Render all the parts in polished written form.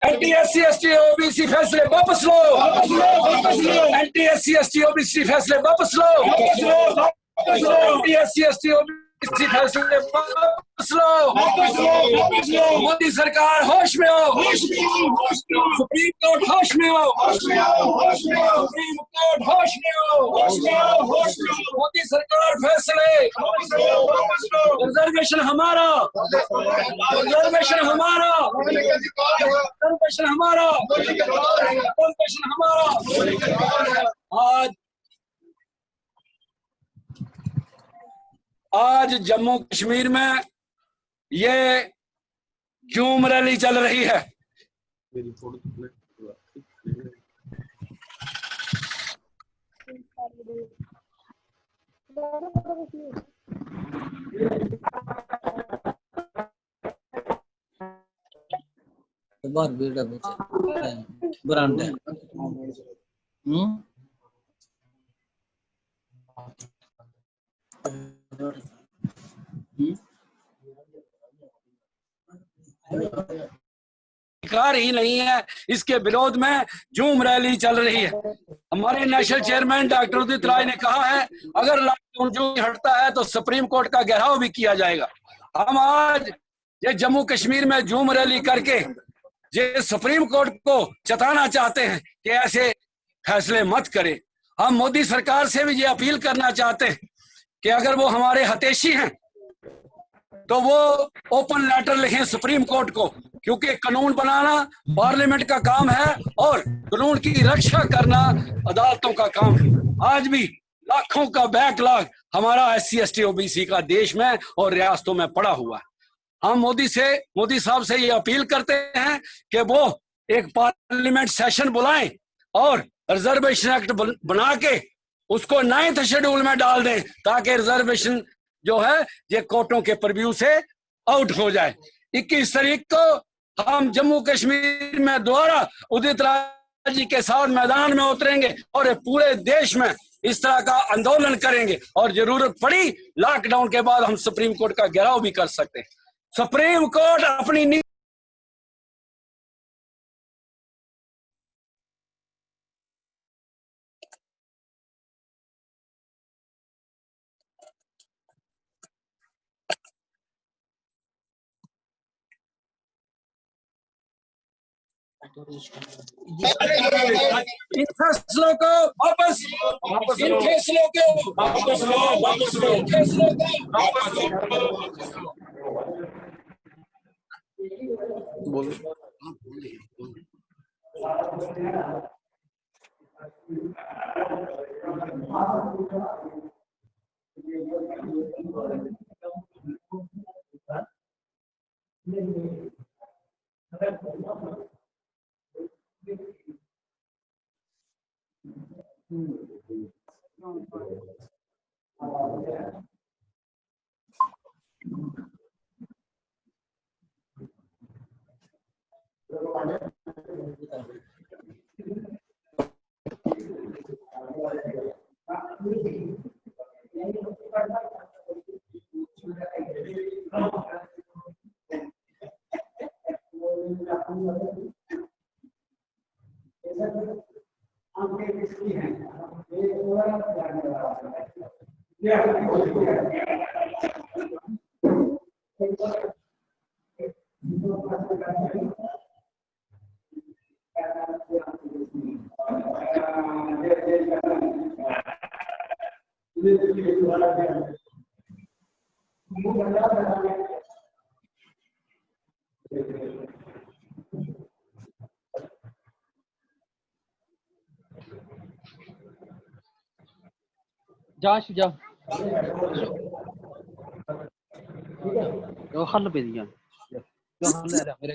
N t-SC-ST OBC फैसले वापस लो, n t-SC-ST OBC फैसले वापस लो, एनटी-एससी-एसटी ओबीसी फैसले वापस लो। मोदी सरकार होश में हो, सुप्रीम कोर्ट होश में हो, सुप्रीम कोर्ट होश में हो। मोदी सरकार फैसले, रिजर्वेशन हमारा, रिजर्वेशन हमारा, रिजर्वेशन हमारा, रिजर्वेशन हमारा। आज जम्मू कश्मीर में ये जूम रैली चल रही है। बहुत भीड़ है ब्रांड है। कार ही नहीं है, इसके विरोध में जूम रैली चल रही है। हमारे नेशनल चेयरमैन डॉक्टर उदित राय ने कहा है अगर लॉकडाउन जो हटता है तो सुप्रीम कोर्ट का घेराव भी किया जाएगा। हम आज ये जम्मू कश्मीर में जूम रैली करके ये सुप्रीम कोर्ट को चेताना चाहते हैं कि ऐसे फैसले मत करें। हम मोदी सरकार से भी ये अपील करना चाहते हैं कि अगर वो हमारे हितैषी हैं तो वो ओपन लेटर लिखें सुप्रीम कोर्ट को, क्योंकि कानून बनाना पार्लियामेंट का काम है और कानून की रक्षा करना अदालतों का काम है। आज भी लाखों का बैकलॉग हमारा SC/ST OBC का देश में और रियासतों में पड़ा हुआ है। हम मोदी साहब से ये अपील करते हैं कि वो एक पार्लियामेंट सेशन बुलाएं और रिजर्वेशन एक्ट बना के उसको 9th शेड्यूल में डाल दें ताकि रिजर्वेशन जो है ये कोर्टों के परव्यू से आउट हो जाए। 21 तारीख को हम जम्मू कश्मीर में दोबारा उदित राय जी के साथ मैदान में उतरेंगे और पूरे देश में इस तरह का आंदोलन करेंगे और जरूरत पड़ी लॉकडाउन के बाद हम सुप्रीम कोर्ट का घेराव भी कर सकते हैं। सुप्रीम कोर्ट अपनी इन फैसलों को वापस, इन फैसलों को वापस लो, वापस लो, फैसलों को वापस बोलो। जा तो हल पे दिया जो हल है मेरे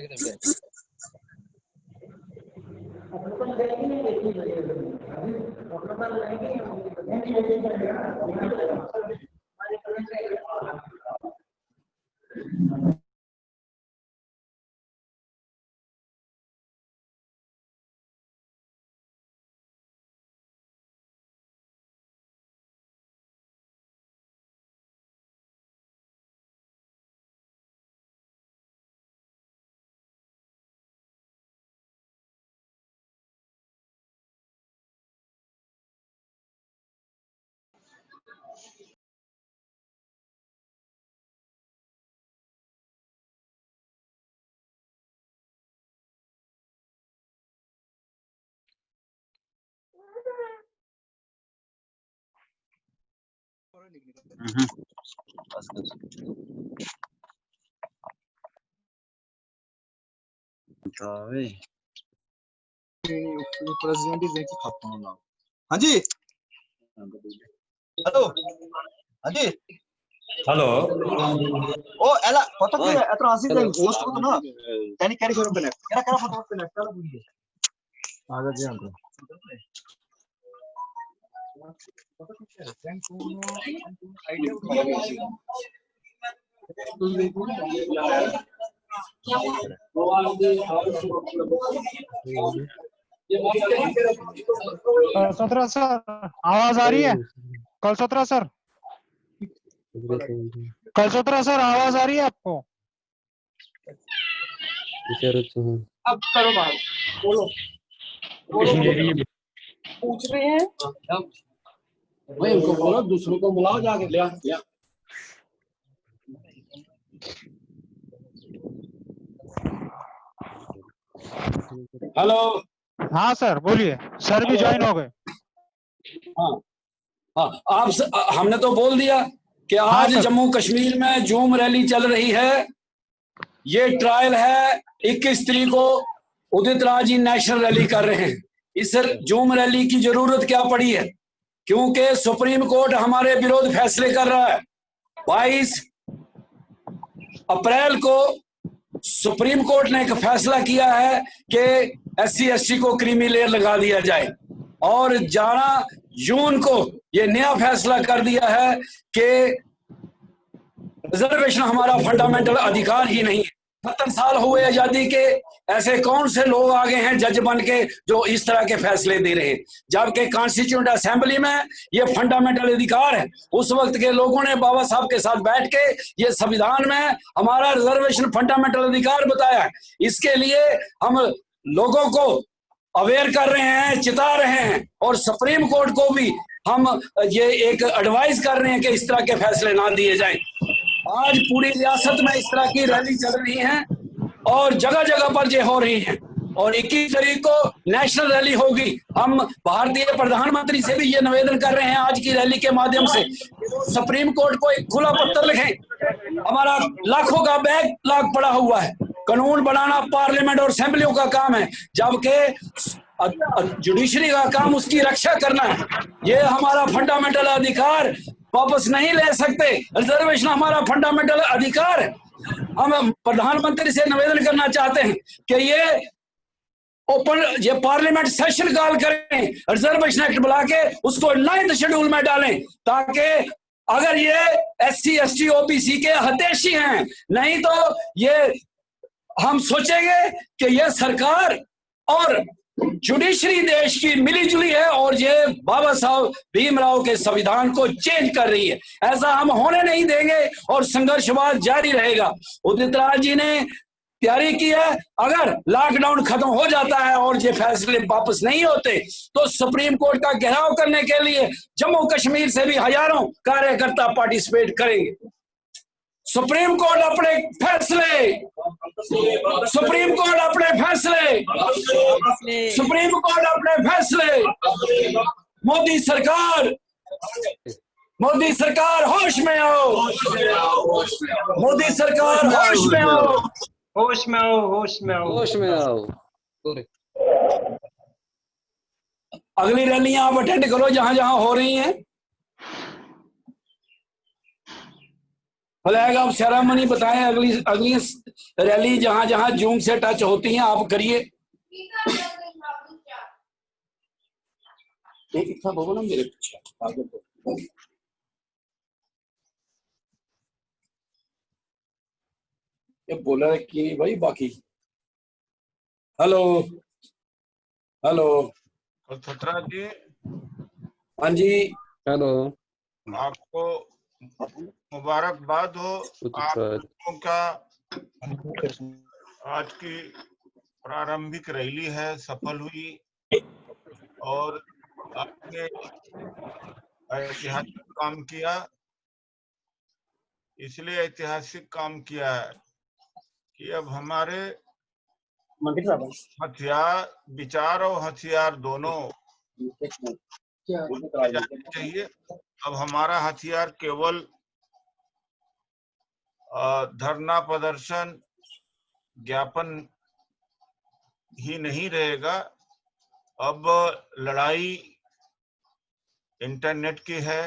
president is एक खाता हूँ ना। हाँ जी, हेलो, हाँ जी, हेलो ओ एला फोटो के एतरा आसी देंगे पोस्ट को तो ना यानी कैरी करो कनेक्ट क्या क्या फोटो कनेक्ट कर बुझिए आगे जी हमको फोटो किसका है thank you idea Kalsotra sir आवाज आ रही है? कलसोत्रा सर आवाज आ रही है आपको? अब करो बात, बोलो पूछ रहे हैं भाई, उनको बोलो दूसरों को बुलाओ जाके ले आ। हेलो, हाँ सर बोलिए, सर भी ज्वाइन हो गए। हाँ हाँ, हमने तो बोल दिया कि आज जम्मू कश्मीर में जूम रैली चल रही है। ये ट्रायल है, 21 तारीख को उदित राज जी नेशनल रैली कर रहे हैं। इस जूम रैली की जरूरत क्या पड़ी है? क्योंकि सुप्रीम कोर्ट हमारे विरोध फैसले कर रहा है। 22 अप्रैल को सुप्रीम कोर्ट ने एक फैसला किया है कि SC/ST को क्रीमी लेयर लगा दिया जाए, और 11 जून को ये नया फैसला कर दिया है कि रिजर्वेशन हमारा फंडामेंटल अधिकार ही नहीं है। 70 साल हुए आजादी के, ऐसे कौन से लोग आगे हैं जज बन के जो इस तरह के फैसले दे रहे हैं, जबकि कॉन्स्टिट्यूएंट असेंबली में ये फंडामेंटल अधिकार है। उस वक्त के लोगों ने बाबा साहब के साथ बैठ के ये संविधान में हमारा रिजर्वेशन फंडामेंटल अधिकार बताया है। इसके लिए हम लोगों को अवेयर कर रहे हैं, चिता रहे हैं, और सुप्रीम कोर्ट को भी हम ये एक एडवाइस कर रहे हैं कि इस तरह के फैसले ना दिए जाएं। आज पूरी रियासत में इस तरह की रैली चल रही है और जगह जगह पर ये हो रही है, और 21 तारीख को नेशनल रैली होगी। हम भारतीय प्रधानमंत्री से भी ये निवेदन कर रहे हैं आज की रैली के माध्यम से, सुप्रीम कोर्ट को एक खुला पत्र लिखें। हमारा लाखों का बैकलॉग पड़ा हुआ है। कानून बनाना पार्लियामेंट और असेंबलियों का काम है, जबकि जुडिशरी का काम उसकी रक्षा करना है। ये हमारा फंडामेंटल अधिकार वापस नहीं ले सकते। रिजर्वेशन हमारा फंडामेंटल अधिकार है। हम प्रधानमंत्री से निवेदन करना चाहते हैं कि ये पार्लियामेंट सेशन कॉल करें, रिजर्वेशन एक्ट बुला के उसको 9th शेड्यूल में डालें, ताकि अगर ये SC/ST OBC के हितैषी हैं, नहीं तो ये हम सोचेंगे कि ये सरकार और जुडिशरी देश की मिलीजुली है और ये बाबा साहब भीमराव के संविधान को चेंज कर रही है। ऐसा हम होने नहीं देंगे और संघर्षवाद जारी रहेगा। उदित राज जी ने तैयारी की है, अगर लॉकडाउन खत्म हो जाता है और ये फैसले वापस नहीं होते तो सुप्रीम कोर्ट का घेराव करने के लिए जम्मू कश्मीर से भी हजारों कार्यकर्ता पार्टिसिपेट करेंगे। सुप्रीम कोर्ट अपने फैसले, सुप्रीम कोर्ट अपने फैसले, सुप्रीम कोर्ट अपने फैसले। मोदी सरकार होश में आओ, मोदी सरकार होश में आओ, होश में आओ, होश में आओ, होश में आओ। अगली रैलियां आप अटेंड करो जहां जहां हो रही हैं। फ्लैग ऑफ सेरेमनी बताएं, अगली रैली जहां जहां जूम से टच होती हैं आप करिए। एक ना मेरे पीछे ये बोला है कि भाई बाकी। हेलो हेलो कलसोत्रा जी, हाँ जी, हेलो, आपको मुबारकबाद हो। आप लोगों का आज की प्रारंभिक रैली है सफल हुई और आपने ऐतिहासिक काम किया, इसलिए ऐतिहासिक काम किया है कि अब हमारे हथियार, विचार और हथियार दोनों उठाए जाने चाहिए। अब हमारा हथियार केवल धरना प्रदर्शन ज्ञापन ही नहीं रहेगा, अब लड़ाई इंटरनेट की है,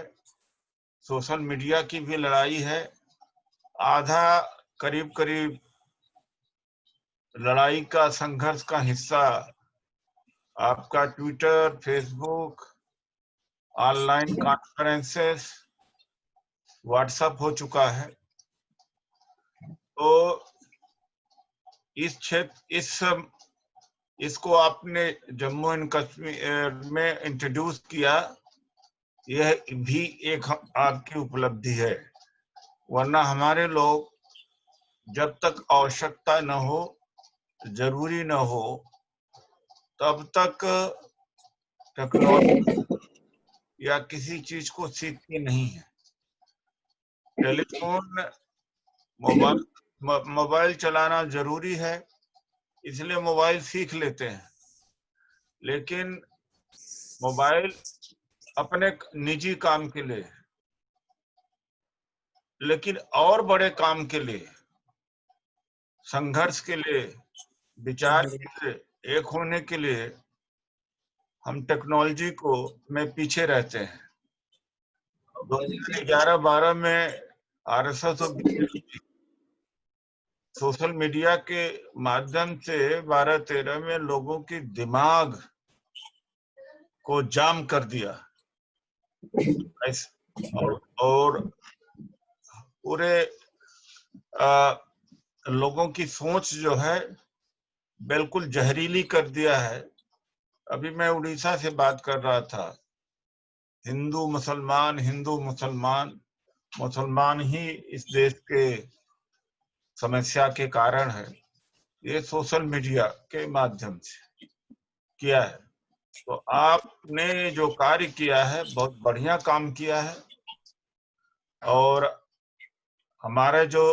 सोशल मीडिया की भी लड़ाई है। आधा करीब करीब लड़ाई का, संघर्ष का हिस्सा आपका Twitter, Facebook, online conferences, WhatsApp हो चुका है। तो इस क्षेत्र, इसको आपने जम्मू एंड कश्मीर में इंट्रोड्यूस किया, यह भी एक आपकी उपलब्धि है। वरना हमारे लोग जब तक आवश्यकता न हो, जरूरी न हो, तब तक टेक्नोलॉजी या किसी चीज को सीखते नहीं है। टेलीफोन, मोबाइल चलाना जरूरी है, इसलिए मोबाइल सीख लेते हैं, लेकिन मोबाइल अपने निजी काम के लिए, लेकिन और बड़े काम के लिए, संघर्ष के लिए, विचार के लिए, एक होने के लिए हम टेक्नोलॉजी को में पीछे रहते हैं। 2011-12 में आरएसएस और बीजेपी सोशल मीडिया के माध्यम से 12-13 में लोगों की दिमाग को जाम कर दिया, और पूरे लोगों की सोच जो है बिल्कुल जहरीली कर दिया है। अभी मैं उड़ीसा से बात कर रहा था, हिंदू मुसलमान, हिंदू मुसलमान, मुसलमान ही इस देश के समस्या के कारण है, ये सोशल मीडिया के माध्यम से किया है। तो आपने जो कार्य किया है बहुत बढ़िया काम किया है, और हमारा जो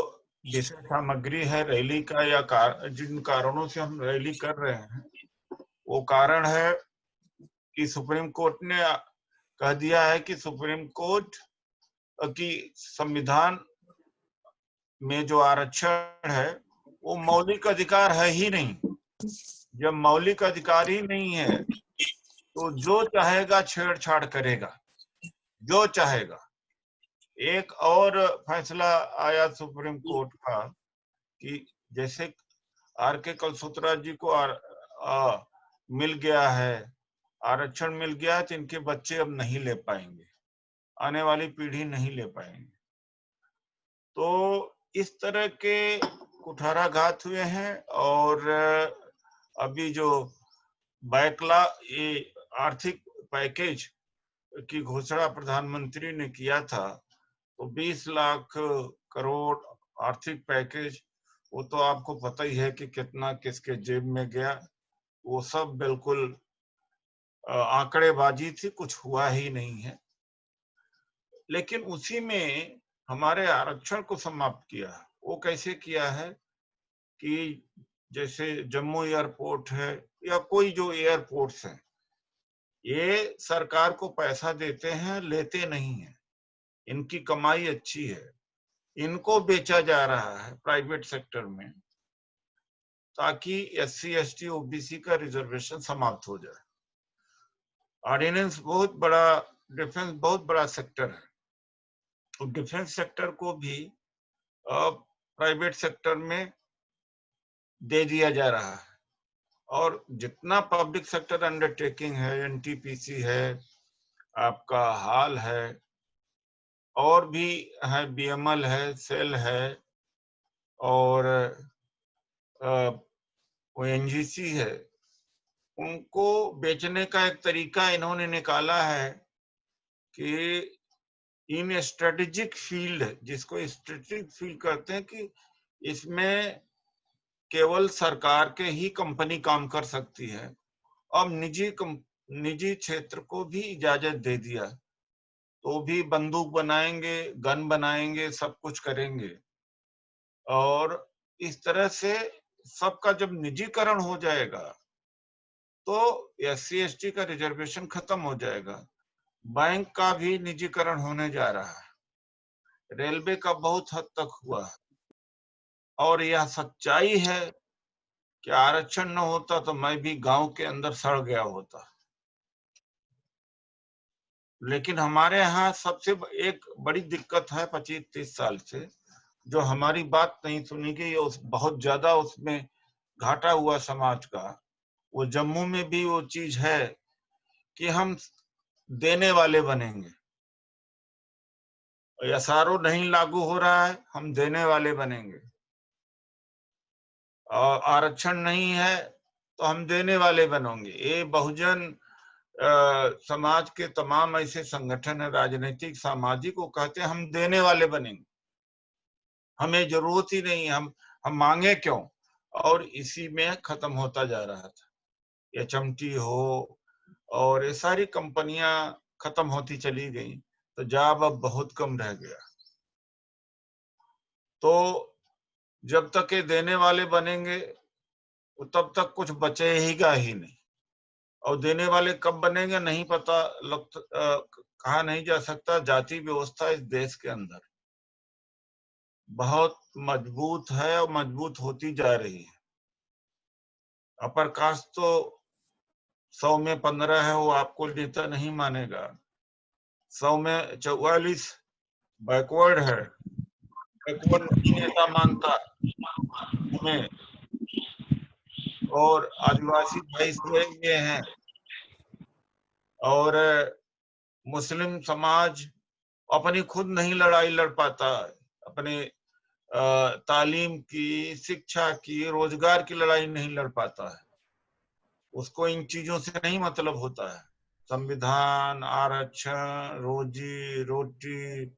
विषय सामग्री है रैली का, या जिन कारणों से हम रैली कर रहे हैं, वो कारण है कि सुप्रीम कोर्ट ने कह दिया है कि सुप्रीम कोर्ट की संविधान में जो आरक्षण है वो मौलिक अधिकार है ही नहीं। जब मौलिक अधिकार ही नहीं है तो जो चाहेगा छेड़छाड़ करेगा, जो चाहेगा। एक और फैसला आया सुप्रीम कोर्ट का कि जैसे आर.के. कलसुत्रा जी को मिल गया है, आरक्षण मिल गया, तो इनके बच्चे अब नहीं ले पाएंगे, आने वाली पीढ़ी नहीं ले पाएंगे। तो इस तरह के कुठाराघात हुए हैं, और अभी जो ये आर्थिक पैकेज की घोषणा प्रधानमंत्री ने किया था, तो 20 लाख करोड़ आर्थिक पैकेज, वो तो आपको पता ही है कि कितना किसके जेब में गया। वो सब बिल्कुल आंकड़ेबाजी थी, कुछ हुआ ही नहीं है। लेकिन उसी में हमारे आरक्षण को समाप्त किया। वो कैसे किया है कि जैसे जम्मू एयरपोर्ट है या कोई जो एयरपोर्ट्स हैं, ये सरकार को पैसा देते हैं, लेते नहीं है, इनकी कमाई अच्छी है, इनको बेचा जा रहा है प्राइवेट सेक्टर में, ताकि SC ST OBC का रिजर्वेशन समाप्त हो जाए। ऑर्डिनेंस बहुत बड़ा, डिफेंस बहुत बड़ा सेक्टर है, तो डिफेंस सेक्टर को भी प्राइवेट सेक्टर में दे दिया जा रहा है। और जितना पब्लिक सेक्टर अंडरटेकिंग है, NTPC है, आपका हाल है, और भी है, BML है, सेल है, और ONGC है, उनको बेचने का एक तरीका इन्होंने निकाला है कि इन स्ट्रेटेजिक फील्ड, जिसको स्ट्रेटेजिक फील्ड कहते हैं, कि इसमें केवल सरकार के ही कंपनी काम कर सकती है। अब निजी क्षेत्र को भी इजाजत दे दिया। तो भी बंदूक बनाएंगे, गन बनाएंगे, सब कुछ करेंगे। और इस तरह से सबका जब निजीकरण हो जाएगा तो SC/ST का रिजर्वेशन खत्म हो जाएगा। बैंक का भी निजीकरण होने जा रहा है, रेलवे का बहुत हद तक हुआ है। और यह सच्चाई है कि आरक्षण न होता तो मैं भी गांव के अंदर सड़ गया होता। लेकिन हमारे यहाँ सबसे एक बड़ी दिक्कत है 25-30 साल से, जो हमारी बात नहीं सुनी गई, उस बहुत ज्यादा उसमें घाटा हुआ समाज का। वो जम्मू में भी वो चीज है कि हम देने वाले बनेंगे। SRO नहीं लागू हो रहा है, हम देने वाले बनेंगे। और आरक्षण नहीं है तो हम देने वाले बनोगे। ये बहुजन समाज के तमाम ऐसे संगठन है, राजनीतिक सामाजिक, वो कहते हैं हम देने वाले बनेंगे, हमें जरूरत ही नहीं, हम मांगे क्यों। और इसी में खत्म होता जा रहा था। HMT हो और ये सारी कंपनियां खत्म होती चली गई, तो जॉब अब बहुत कम रह गया। तो जब तक ये देने वाले बनेंगे तब तक कुछ बचेगा ही नहीं। और देने वाले कब बनेंगे नहीं पता, कहा नहीं जा सकता। जाति व्यवस्था इस देश के अंदर बहुत मजबूत है और मजबूत होती जा रही है। अपर कास्ट तो 100 में 15 है, वो आपको नेता नहीं मानेगा। 100 में 44 बैकवर्ड है, बैकवर्ड नहीं नेता मानता हमें। और आदिवासी भाई ये हैं। और मुस्लिम समाज अपनी खुद नहीं लड़ाई लड़ पाता, अपने तालीम की, शिक्षा की, रोजगार की लड़ाई नहीं लड़ पाता है। उसको इन चीजों से नहीं मतलब होता है। संविधान, आरक्षण, रोजी रोटी,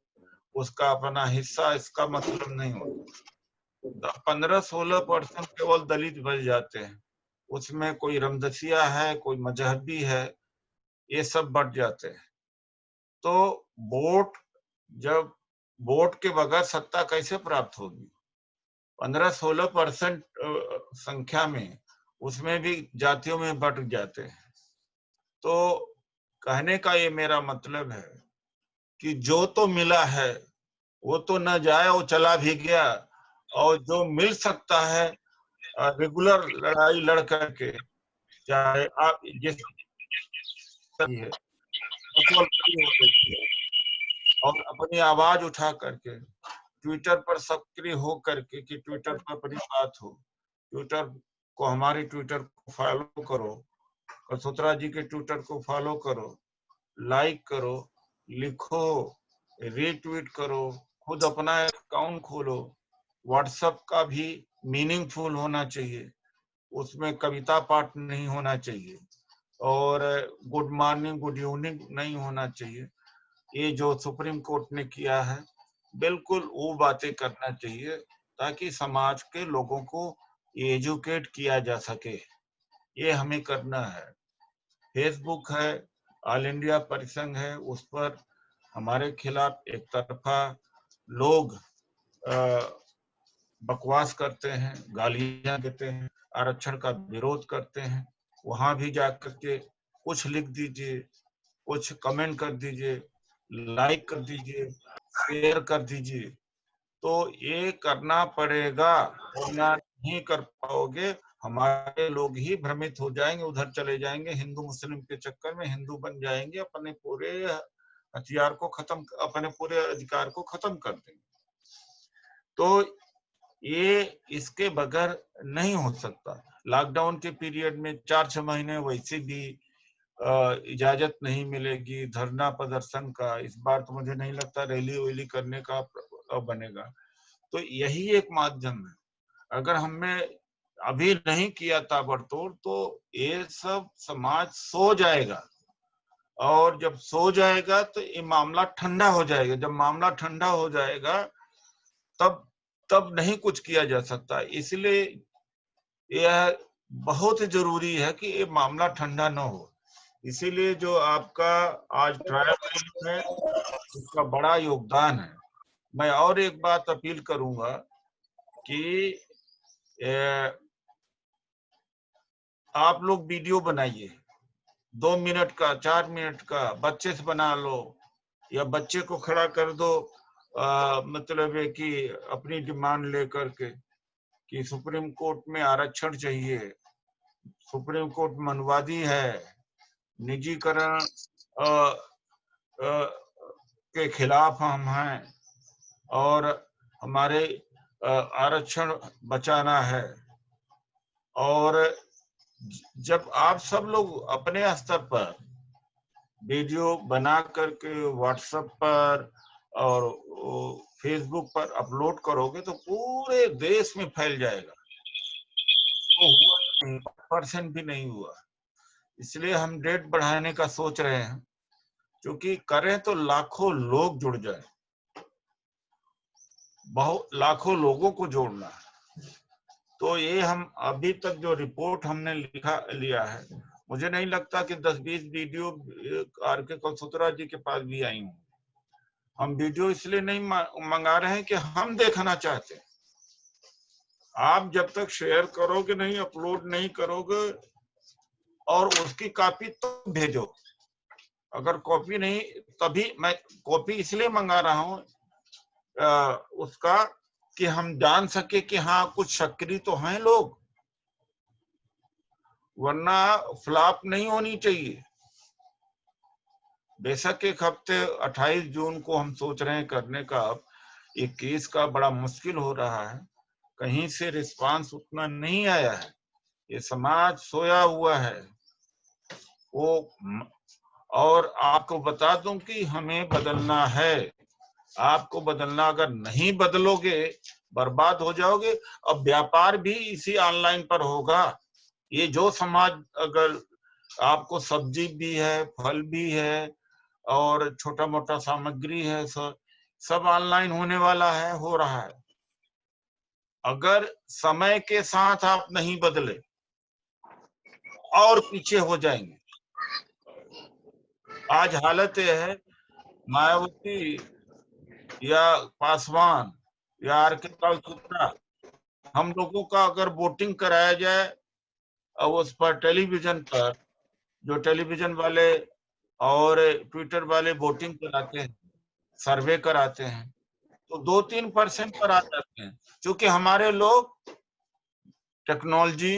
उसका अपना हिस्सा, इसका मतलब नहीं होता। 15-16% केवल दलित बच जाते हैं, उसमें कोई रमदसिया है, कोई मजहबी है, ये सब बढ़ जाते हैं। तो वोट के बगैर सत्ता कैसे प्राप्त होगी? 15-16% संख्या में, उसमें भी जातियों में बट जाते हैं। तो कहने का ये मेरा मतलब है कि जो तो मिला है वो तो न जाए, वो चला भी गया। और जो मिल सकता है रेगुलर लड़ाई लड़ करके, चाहे आप जिस है और अपनी आवाज उठा करके ट्विटर पर सक्रिय हो करके, कि ट्विटर पर अपनी बात हो, ट्विटर को, हमारे ट्विटर को फॉलो करो, कसोत्रा जी के ट्विटर को फॉलो करो, लाइक करो, लिखो, रीट्वीट करो, खुद अपना अकाउंट खोलो। व्हाट्सएप का भी मीनिंगफुल होना चाहिए, उसमें कविता पाठ नहीं होना चाहिए और गुड मॉर्निंग गुड इवनिंग नहीं होना चाहिए। ये जो सुप्रीम कोर्ट ने किया है, बिल्कुल वो बातें करना चाहिए ताकि समाज के लोगों को एजुकेट किया जा सके। ये हमें करना है। फेसबुक है, ऑल इंडिया परिसंघ है, उस पर हमारे खिलाफ एक तरफा लोग बकवास करते हैं, गालियां देते हैं, आरक्षण का विरोध करते हैं। वहां भी जाकर के कुछ लिख दीजिए, कुछ कमेंट कर दीजिए, लाइक कर दीजिए, शेयर कर दीजिए। तो ये करना पड़ेगा, वरना नहीं कर पाओगे। हमारे लोग ही भ्रमित हो जाएंगे, उधर चले जाएंगे, हिंदू मुस्लिम के चक्कर में हिंदू बन जाएंगे, अपने पूरे हथियार को खत्म, अपने पूरे अधिकार को खत्म कर देंगे। तो ये इसके बगैर नहीं हो सकता। लॉकडाउन के पीरियड में 4-6 महीने वैसे भी इजाजत नहीं मिलेगी धरना प्रदर्शन का। इस बार तो मुझे नहीं लगता रैली वैली करने का बनेगा। तो यही एक माध्यम है। अगर हमने अभी नहीं किया ताबड़तोड़ तो ये सब समाज सो जाएगा, और जब सो जाएगा तो ये मामला ठंडा हो जाएगा। जब मामला ठंडा हो जाएगा तब नहीं कुछ किया जा सकता। इसलिए यह बहुत जरूरी है कि ये मामला ठंडा न हो। इसीलिए जो आपका आज ट्रायल है उसका बड़ा योगदान है। मैं और एक बात अपील करूंगा कि आप लोग वीडियो बनाइए, 2 मिनट का, 4 मिनट का, बच्चे से बना लो या बच्चे को खड़ा कर दो, मतलब है कि अपनी डिमांड लेकर के कि सुप्रीम कोर्ट में आरक्षण चाहिए, सुप्रीम कोर्ट मनवादी है, निजीकरण के खिलाफ हम हैं और हमारे आरक्षण बचाना है। और जब आप सब लोग अपने स्तर पर वीडियो बना करके व्हाट्सएप पर और फेसबुक पर अपलोड करोगे तो पूरे देश में फैल जाएगा। तो हुआ नहीं, 1% भी नहीं हुआ। इसलिए हम डेट बढ़ाने का सोच रहे हैं, क्योंकि करें तो लाखों लोग जुड़ जाए, बहुत लाखों लोगों को जोड़ना है। तो ये हम अभी तक जो रिपोर्ट हमने लिया है, मुझे नहीं लगता कि 10-20 वीडियो आर.के. कलसुत्रा जी के पास भी आई हूँ। हम वीडियो इसलिए नहीं मंगा रहे हैं कि हम देखना चाहते हैं। आप जब तक शेयर करोगे नहीं, अपलोड नहीं करोगे और उसकी कॉपी तो भेजो। अगर कॉपी नहीं, तभी मैं कॉपी इसलिए मंगा रहा हूँ उसका कि हम जान सके कि हाँ कुछ सक्रिय तो हैं लोग, वरना फ्लॉप नहीं होनी चाहिए। बेशक एक हफ्ते 28 जून को हम सोच रहे हैं करने का, अब 21 का बड़ा मुश्किल हो रहा है, कहीं से रिस्पांस उतना नहीं आया है। ये समाज सोया हुआ है वो। और आपको बता दूं कि हमें बदलना है, आपको बदलना, अगर नहीं बदलोगे बर्बाद हो जाओगे। अब व्यापार भी इसी ऑनलाइन पर होगा। ये जो समाज, अगर आपको सब्जी भी है, फल भी है और छोटा मोटा सामग्री है, सब ऑनलाइन होने वाला है, हो रहा है। अगर समय के साथ आप नहीं बदले और पीछे हो जाएंगे। आज हालत यह है, मायावती या पासवान या आर.के. कलसुत्रा, हम लोगों का अगर वोटिंग कराया जाए और उस पर टेलीविजन पर, जो टेलीविजन वाले और ट्विटर वाले वोटिंग कराते हैं, सर्वे कराते हैं, तो 2-3% पर आ जाते हैं। क्योंकि हमारे लोग टेक्नोलॉजी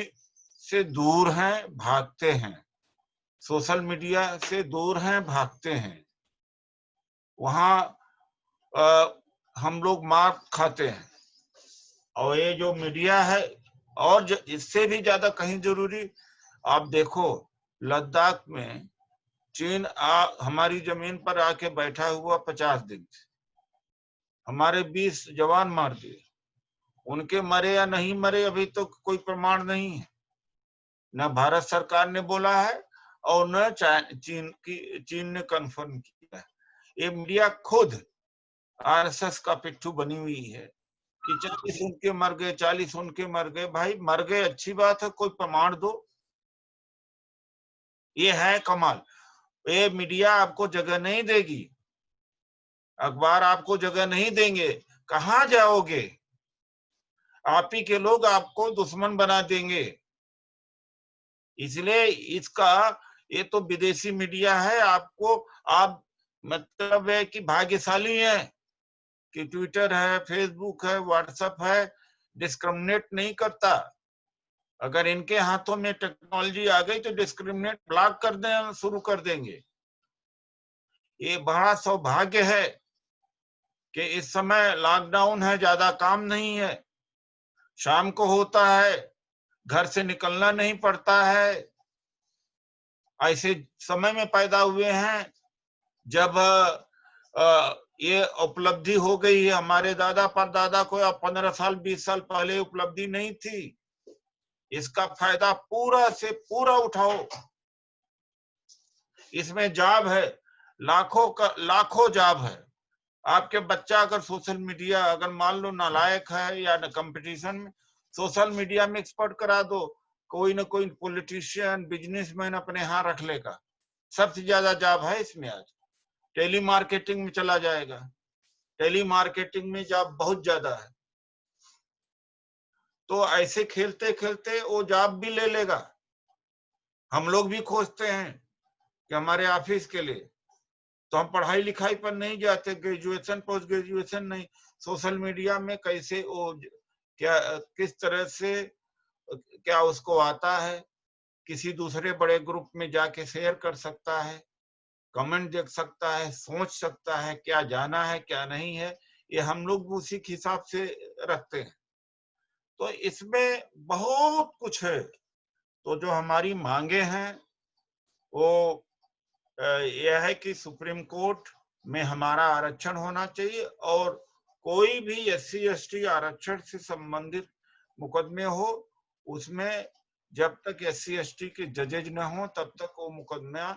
से दूर हैं, भागते हैं, सोशल मीडिया से दूर हैं, भागते हैं। वहां हम लोग मार खाते हैं। और ये जो मीडिया है, और इससे भी ज्यादा कहीं जरूरी, आप देखो लद्दाख में चीन हमारी जमीन पर आके बैठा हुआ 50 दिन से, हमारे 20 जवान मार दिए। उनके मरे या नहीं मरे अभी तो कोई प्रमाण नहीं है, न भारत सरकार ने बोला है और न चीन ने कंफर्म किया है। ये मीडिया खुद आरएसएस का पिट्ठू बनी हुई है कि 36 उनके मर गए, 40 उनके मर गए। भाई मर गए अच्छी बात है, कोई प्रमाण दो। ये है कमाल। ये मीडिया आपको जगह नहीं देगी, अखबार आपको जगह नहीं देंगे, कहां जाओगे? आप ही के लोग आपको दुश्मन बना देंगे। इसलिए इसका, ये तो विदेशी मीडिया है, आपको, आप मतलब है कि भाग्यशाली है कि ट्विटर है, फेसबुक है, व्हाट्सएप है, डिस्क्रिमिनेट नहीं करता। अगर इनके हाथों में टेक्नोलॉजी आ गई तो डिस्क्रिमिनेट, ब्लॉक कर दें, शुरू कर देंगे। ये बड़ा सौभाग्य है कि इस समय लॉकडाउन है, ज्यादा काम नहीं है, शाम को होता है, घर से निकलना नहीं पड़ता है। ऐसे समय में पैदा हुए हैं जब ये उपलब्धि हो गई है। हमारे दादा परदादा को 15 साल 20 साल पहले उपलब्धि नहीं थी। इसका फायदा पूरा से पूरा उठाओ। इसमें जॉब है, लाखों जॉब है। आपके बच्चा अगर सोशल मीडिया, अगर मान लो नालायक है या कंपटीशन में, सोशल मीडिया में एक्सपर्ट करा दो, कोई ना कोई पॉलिटिशियन, बिजनेसमैन अपने यहाँ रख लेगा। सबसे ज्यादा जॉब है इसमें। आज टेली मार्केटिंग में चला जाएगा, टेली मार्केटिंग में जॉब बहुत ज्यादा है। तो ऐसे खेलते खेलते वो जॉब भी ले लेगा। हम लोग भी खोजते हैं कि हमारे ऑफिस के लिए, तो हम पढ़ाई लिखाई पर नहीं जाते, ग्रेजुएशन पोस्ट ग्रेजुएशन नहीं, सोशल मीडिया में कैसे वो क्या किस तरह से क्या उसको आता है, किसी दूसरे बड़े ग्रुप में जाके शेयर कर सकता है, कमेंट देख सकता है, सोच सकता है क्या जाना है क्या नहीं है, ये हम लोग उसी के हिसाब से रखते हैं। तो इसमें बहुत कुछ है। तो जो हमारी मांगे हैं वो यह है कि सुप्रीम कोर्ट में हमारा आरक्षण होना चाहिए, और कोई भी SC ST आरक्षण से संबंधित मुकदमे हो उसमें जब तक SC ST के जजेज न हो तब तक वो मुकदमा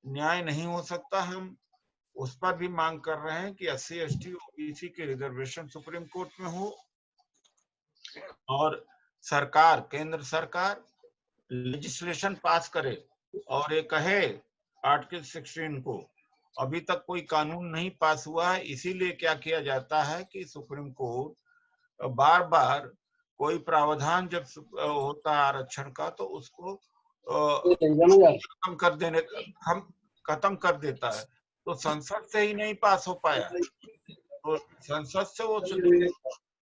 न्याय नहीं हो सकता। हम उस पर भी मांग कर रहे हैं कि SC ST OBC के रिजर्वेशन सुप्रीम कोर्ट में हो, और सरकार, केंद्र सरकार लेजिस्लेशन पास करे और ये कहे आर्टिकल 16 को। अभी तक कोई कानून नहीं पास हुआ है, इसीलिए क्या किया जाता है कि सुप्रीम कोर्ट बार बार कोई प्रावधान जब होता है आरक्षण का तो उसको खत्म कर देता है। तो संसद से ही नहीं पास हो पाया, तो संसद से वो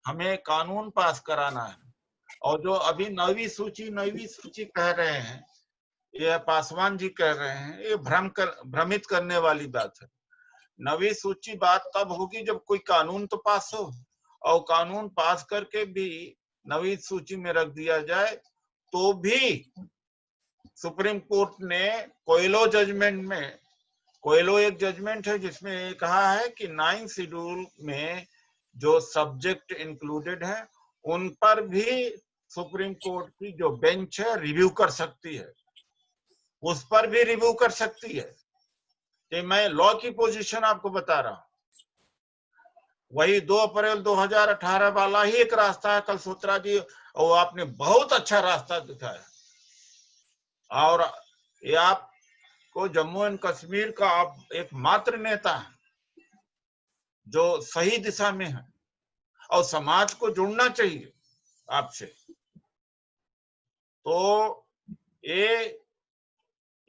हमें कानून पास कराना है। और जो अभी नवी सूची कह रहे हैं, ये पासवान जी कह रहे हैं, ये भ्रमित करने वाली बात है। नवी सूची बात तब होगी जब कोई कानून तो पास हो, और कानून पास करके भी नवी सूची में रख दिया जाए तो भी सुप्रीम कोर्ट ने कोयलो जजमेंट में, कोयलो एक जजमेंट है जिसमें कहा है कि 9 शेड्यूल में जो सब्जेक्ट इंक्लूडेड है उन पर भी सुप्रीम कोर्ट की जो बेंच है रिव्यू कर सकती है, उस पर भी रिव्यू कर सकती है। कि मैं लॉ की पोजीशन आपको बता रहा हूं, वही 2 अप्रैल 2018 वाला ही एक रास्ता है कलसोत्रा जी, और आपने बहुत अच्छा रास्ता दिखाया। और ये आपको जम्मू एंड कश्मीर का आप एकमात्र नेता है जो सही दिशा में है, और समाज को जुड़ना चाहिए आपसे। तो ये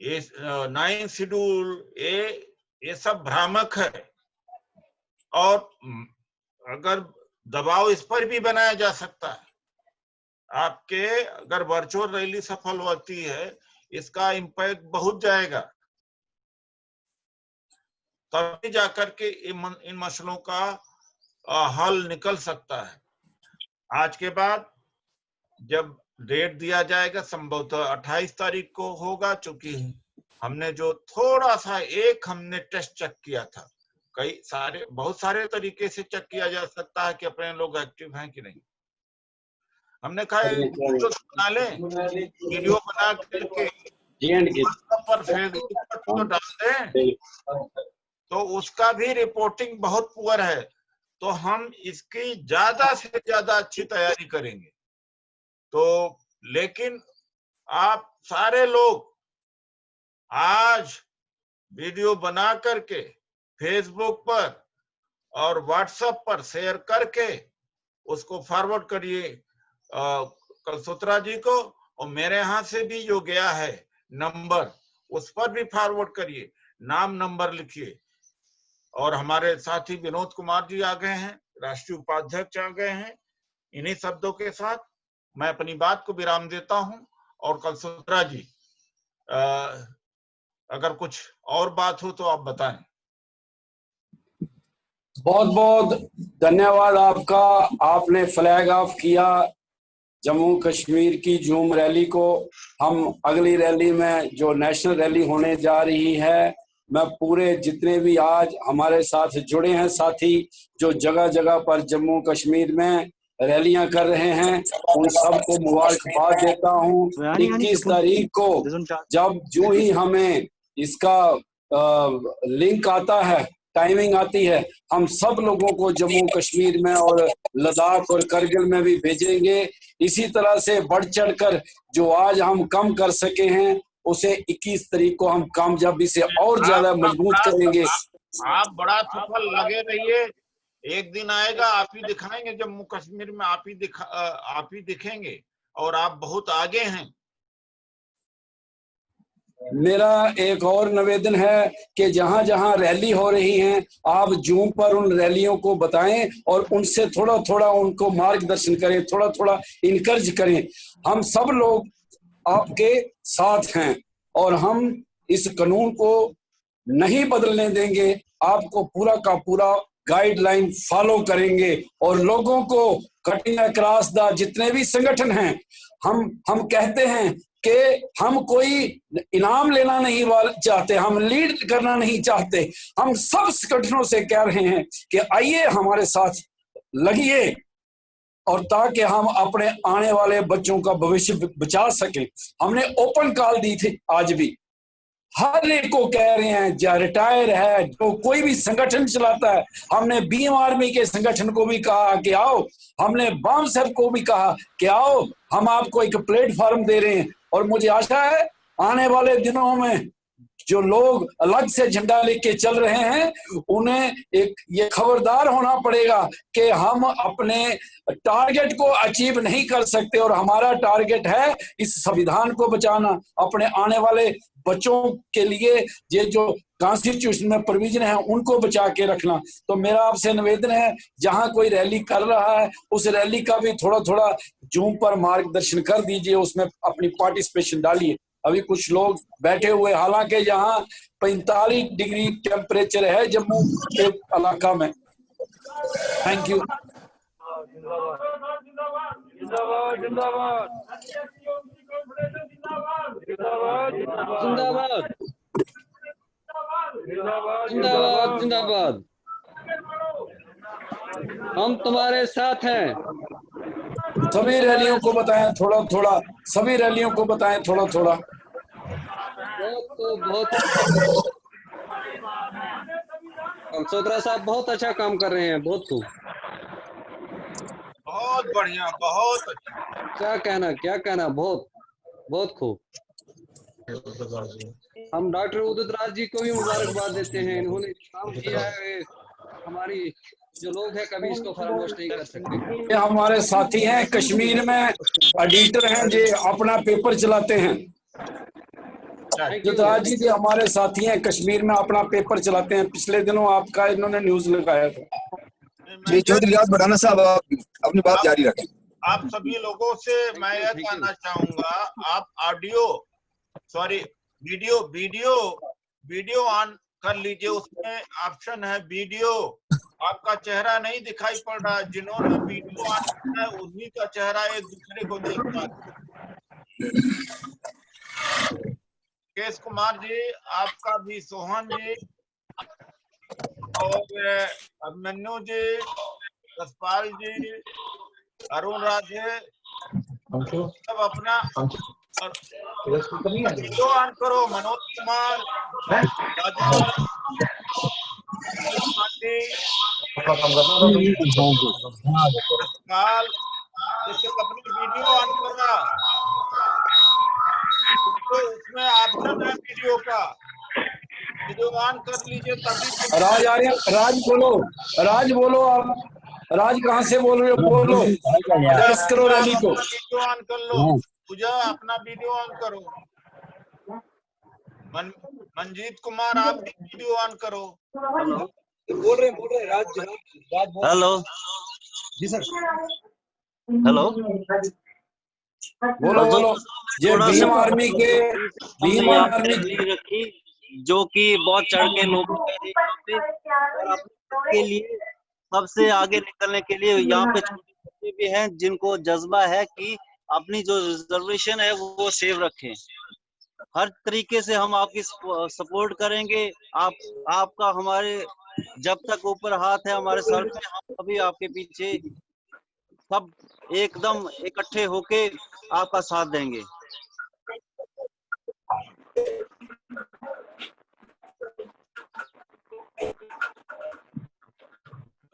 9 शेड्यूल ये सब भ्रामक है, और अगर दबाव इस पर भी बनाया जा सकता है। आपके अगर वर्चुअल रैली सफल होती है, इसका इम्पैक्ट बहुत जाएगा, तभी जाकर के इन मसलों का हल निकल सकता है। आज के बाद जब डेट दिया जाएगा संभवतः 28 तारीख को होगा, क्योंकि हमने जो थोड़ा सा हमने टेस्ट चेक किया था, बहुत सारे तरीके से चेक किया जा सकता है कि अपने लोग एक्टिव हैं कि नहीं। हमने कहा वीडियो बना लें, वीडियो बना करके पर फेसबुक पर तो डाल दें, तो उसका भी रिपोर्टिंग बहुत पुअर है। तो हम इसकी ज्यादा से ज्यादा अच्छी तैयारी करेंगे। तो लेकिन आप सारे लोग आज वीडियो बना करके फेसबुक पर और व्हाट्सएप पर शेयर करके उसको फॉरवर्ड करिए कलसोत्रा जी को, और मेरे यहाँ से भी जो गया है नंबर उस पर भी फॉरवर्ड करिए, नाम नंबर लिखिए। और हमारे साथी विनोद कुमार जी आ गए हैं, राष्ट्रीय उपाध्यक्ष आ गए हैं। इन्हीं शब्दों के साथ मैं अपनी बात को विराम देता हूं। और कलसोत्रा जी अगर कुछ और बात हो तो आप बताएं। बहुत बहुत धन्यवाद आपका। आपने फ्लैग ऑफ किया जम्मू कश्मीर की झूम रैली को। हम अगली रैली में जो नेशनल रैली होने जा रही है, मैं पूरे जितने भी आज हमारे साथ जुड़े हैं साथी, जो जगह जगह पर जम्मू कश्मीर में रैलियां कर रहे हैं, उन सबको मुबारकबाद देता हूं। 21 तारीख को जब जो ही हमें इसका लिंक आता है, टाइमिंग आती है, हम सब लोगों को जम्मू कश्मीर में और लद्दाख और करगिल में भी भेजेंगे। इसी तरह से बढ़ चढ़कर जो आज हम कम कर सके हैं उसे 21 तारीख को हम कामयाबी से और ज्यादा मजबूत करेंगे। आप बड़ा सफल लगे रहिए, एक दिन आएगा आप ही दिखाएंगे, जम्मू कश्मीर में आप ही दिखेंगे और आप बहुत आगे हैं। मेरा एक और निवेदन है कि जहां जहां रैली हो रही हैं आप जूम पर उन रैलियों को बताएं और उनसे थोड़ा थोड़ा उनको मार्गदर्शन करें, थोड़ा थोड़ा इनकरेज करें। हम सब लोग आपके साथ हैं और हम इस कानून को नहीं बदलने देंगे, आपको पूरा का पूरा गाइडलाइन फॉलो करेंगे और लोगों को कटिंग अक्रॉस द जितने भी संगठन हैं, हम कहते हैं कि हम कोई इनाम लेना नहीं चाहते, हम लीड करना नहीं चाहते। हम सब संगठनों से कह रहे हैं कि आइए हमारे साथ लगिए और ताकि हम अपने आने वाले बच्चों का भविष्य बचा सकें। हमने ओपन कॉल दी थी, आज भी हर एक को कह रहे हैं, जो रिटायर है, जो कोई भी संगठन चलाता है, हमने बीएम आर्मी के संगठन को भी कहा कि आओ, हमने बाम साहब को भी कहा कि आओ, हम आपको एक प्लेटफॉर्म दे रहे हैं। और मुझे आशा है आने वाले दिनों में जो लोग अलग से झंडा लेके चल रहे हैं उन्हें एक ये खबरदार होना पड़ेगा कि हम अपने टारगेट को अचीव नहीं कर सकते और हमारा टारगेट है इस संविधान को बचाना, अपने आने वाले बच्चों के लिए ये जो कॉन्स्टिट्यूशन में प्रोविजन है उनको बचा के रखना। तो मेरा आपसे निवेदन है, जहां कोई रैली कर रहा है उस रैली का भी थोड़ा थोड़ा जूम पर मार्गदर्शन कर दीजिए, उसमें अपनी पार्टिसिपेशन डालिए। अभी कुछ लोग बैठे हुए, हालांकि यहाँ 45 डिग्री टेम्परेचर है जम्मू के इलाका में। Thank you. जिंदाबाद जिंदाबाद जिंदाबाद जिंदाबाद, हम तुम्हारे साथ हैं। सभी रैलियों को बताएं थोड़ा थोड़ा, सभी रैलियों को बताएं थोड़ा थोड़ा। बहुत सोत्रा साहब बहुत अच्छा काम कर रहे हैं, बहुत खूब, बहुत बढ़िया, बहुत अच्छा। क्या कहना, बहुत बहुत खूब। हम डॉक्टर उदित राज जी को भी मुबारकबाद देते हैं, इन्होंने काम किया है। हमारी जो लोग हैं कभी इसको फरामोश नहीं कर सकते। ये हमारे साथी हैं, कश्मीर में एडिटर हैं, जो अपना पेपर चलाते हैं। उदित जी हमारे साथी हैं, कश्मीर में अपना पेपर चलाते हैं। पिछले दिनों आपका इन्होंने न्यूज लगाया था। जी चौधरी रियाज भड़ाना साहब, आप अपनी बात जारी रखें। आप सभी लोगों से मैं यह कहना चाहूंगा, आप वीडियो ऑन कर लीजिए, उसमें ऑप्शन है वीडियो। आपका चेहरा नहीं दिखाई पड़ रहा, जिन्होंने वीडियो ऑन किया है उन्हीं का चेहरा एक दूसरे को देख रहा है। केश कुमार जी, आपका भी, सोहन जी और अभिमन्यु जी, जसपाल जी, अरुण राधे, सब अपना वीडियो ऑन करो। मनोज कुमार, अपनी वीडियो ऑन करना, तो उसमें ऑप्शन है वीडियो का, वीडियो ऑन कर लीजिए तभी। राज आ रहे, राज बोलो, राज बोलो, आप राज कहाँ से बोल रहे हो? बोलो, एड्रेस करो रैली को। वीडियो ऑन कर लो, पूजा अपना वीडियो ऑन करो। मंजीत कुमार, आप भी वीडियो ऑन करो। बोल रहे राज हेलो जी सर। हेलो, बोलो। ये भीम आर्मी के रखी जो कि बहुत चढ़ के लोग और अपने लिए सबसे आगे निकलने के लिए यहाँ पे छोटे बच्चे भी हैं जिनको जज्बा है कि अपनी जो रिजर्वेशन है वो सेव रखें। हर तरीके से हम आपकी सपोर्ट करेंगे। आपका हमारे जब तक ऊपर हाथ है हमारे सर पे, हम सभी आपके पीछे सब एकदम इकट्ठे होके आपका साथ देंगे।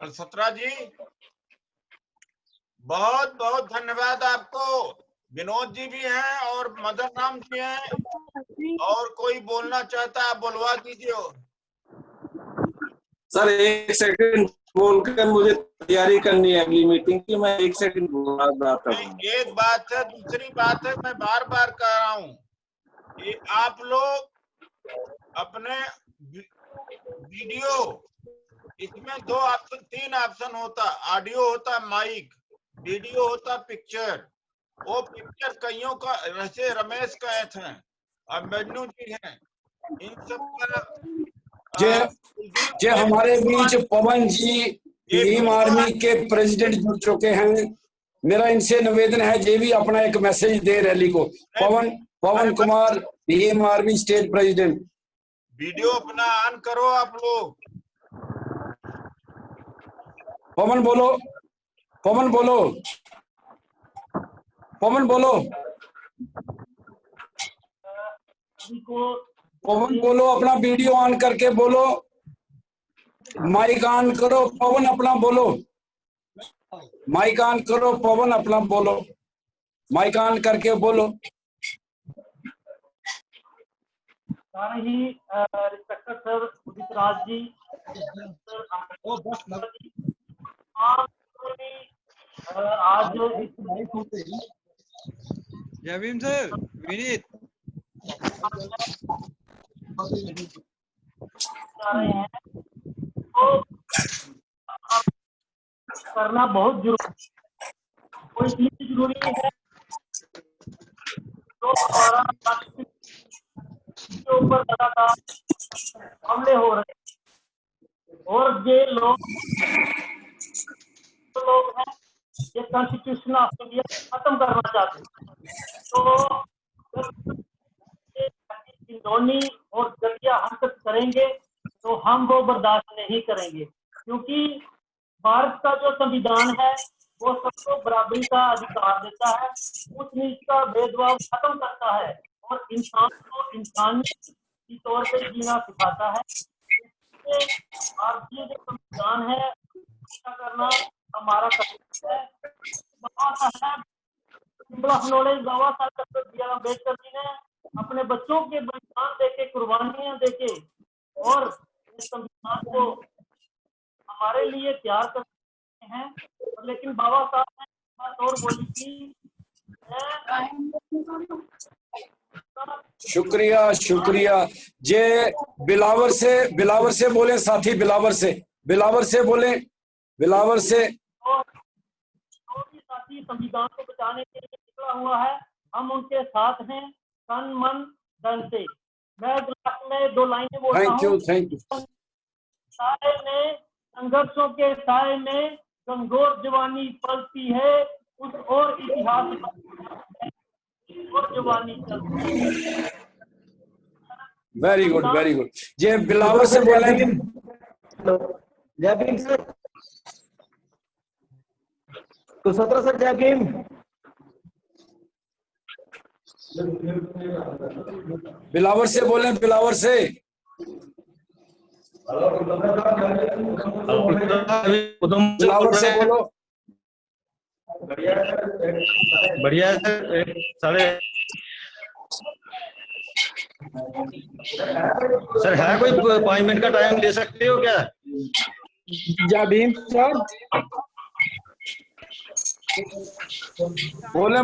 सत्रा जी, बहुत बहुत धन्यवाद आपको। विनोद जी भी हैं और मदन राम जी हैं। और कोई बोलना चाहता है, बुलवा दीजिए। सर 1 सेकंड बोलकर मुझे तैयारी करनी है अगली मीटिंग की। मैं 1 सेकंड बोल रहा था। एक बात है, दूसरी बात है, मैं बार बार कह रहा हूँ कि आप लोग अपने वीडियो, इसमें 2 ऑप्शन 3 ऑप्शन होता, ऑडियो होता, माइक, वीडियो होता, पिक्चर। वो पिक्चर कईयों का, जैसे रमेश कैथ हैं और मजनू जी हैं, इन सब का जे हमारे बीच पवन जी भीम आर्मी के प्रेसिडेंट जुड़ चुके हैं। मेरा इनसे निवेदन है जे भी अपना एक मैसेज दे रैली को। Pawan Kumar Bhim army state president. Video अपना ऑन करो आप लोग। पवन बोलो, पवन बोलो, पवन बोलो, पवन बोलो, अपना वीडियो ऑन करके बोलो, माइक ऑन करो पवन, अपना बोलो, माइक ऑन करो पवन, अपना बोलो, माइक ऑन करके बोलो। सारे ही रिस्पेक्टेड सर उदित राज जी, आज जय भीम सर, विनीत तो करना बहुत जरूरी है। वो इसलिए जरूरी है तो हमारा के ऊपर लगातार हमले हो रहे हैं और ये लोग हैं ये कॉन्स्टिट्यूशन ऑफ इंडिया खत्म करना चाहते हैं। तो सिंडोनी और गलिया हरकत करेंगे तो हम वो बर्दाश्त नहीं करेंगे, क्योंकि भारत का जो संविधान है वो सबको बराबरी का अधिकार देता है, उस नीच का भेदभाव खत्म करता है और इंसान को इंसानियत के तौर पर जीना सिखाता है। भारतीय जो संविधान है उसका करना हमारा कर्तव्य है। बाबा साहब बाबा साहब doctor B are Ambedkar ji ने अपने बच्चों के बलिदान देके, कुर्बानियां देके और इस संविधान को हमारे लिए तैयार करते हैं। लेकिन बाबा साहब ने बात और बोली थी, शुक्रिया शुक्रिया। जे बिलावर से बोले साथी, बिलावर से बोले, बिलावर से। साथी संविधान को बचाने के लिए निकला हुआ है, हम उनके साथ हैं तन मन धन से। मैं लास्ट में 2 लाइनें बोलता हूँ। Thank you. साए में संघर्षों के साए में गंगोर जवानी पलती है, उस और इतिहास और जवानी चलती है। Very good very good. ये बिलावर से बोलेंगे। जय भीम सर। तो 17 सर जय भीम। बिलावर से बोले, बिलावर से। बिलावर से बोलो। बढ़िया है सर। सर है कोई 5 मिनट का टाइम ले सकते हो क्या? जय भीम सर। बोले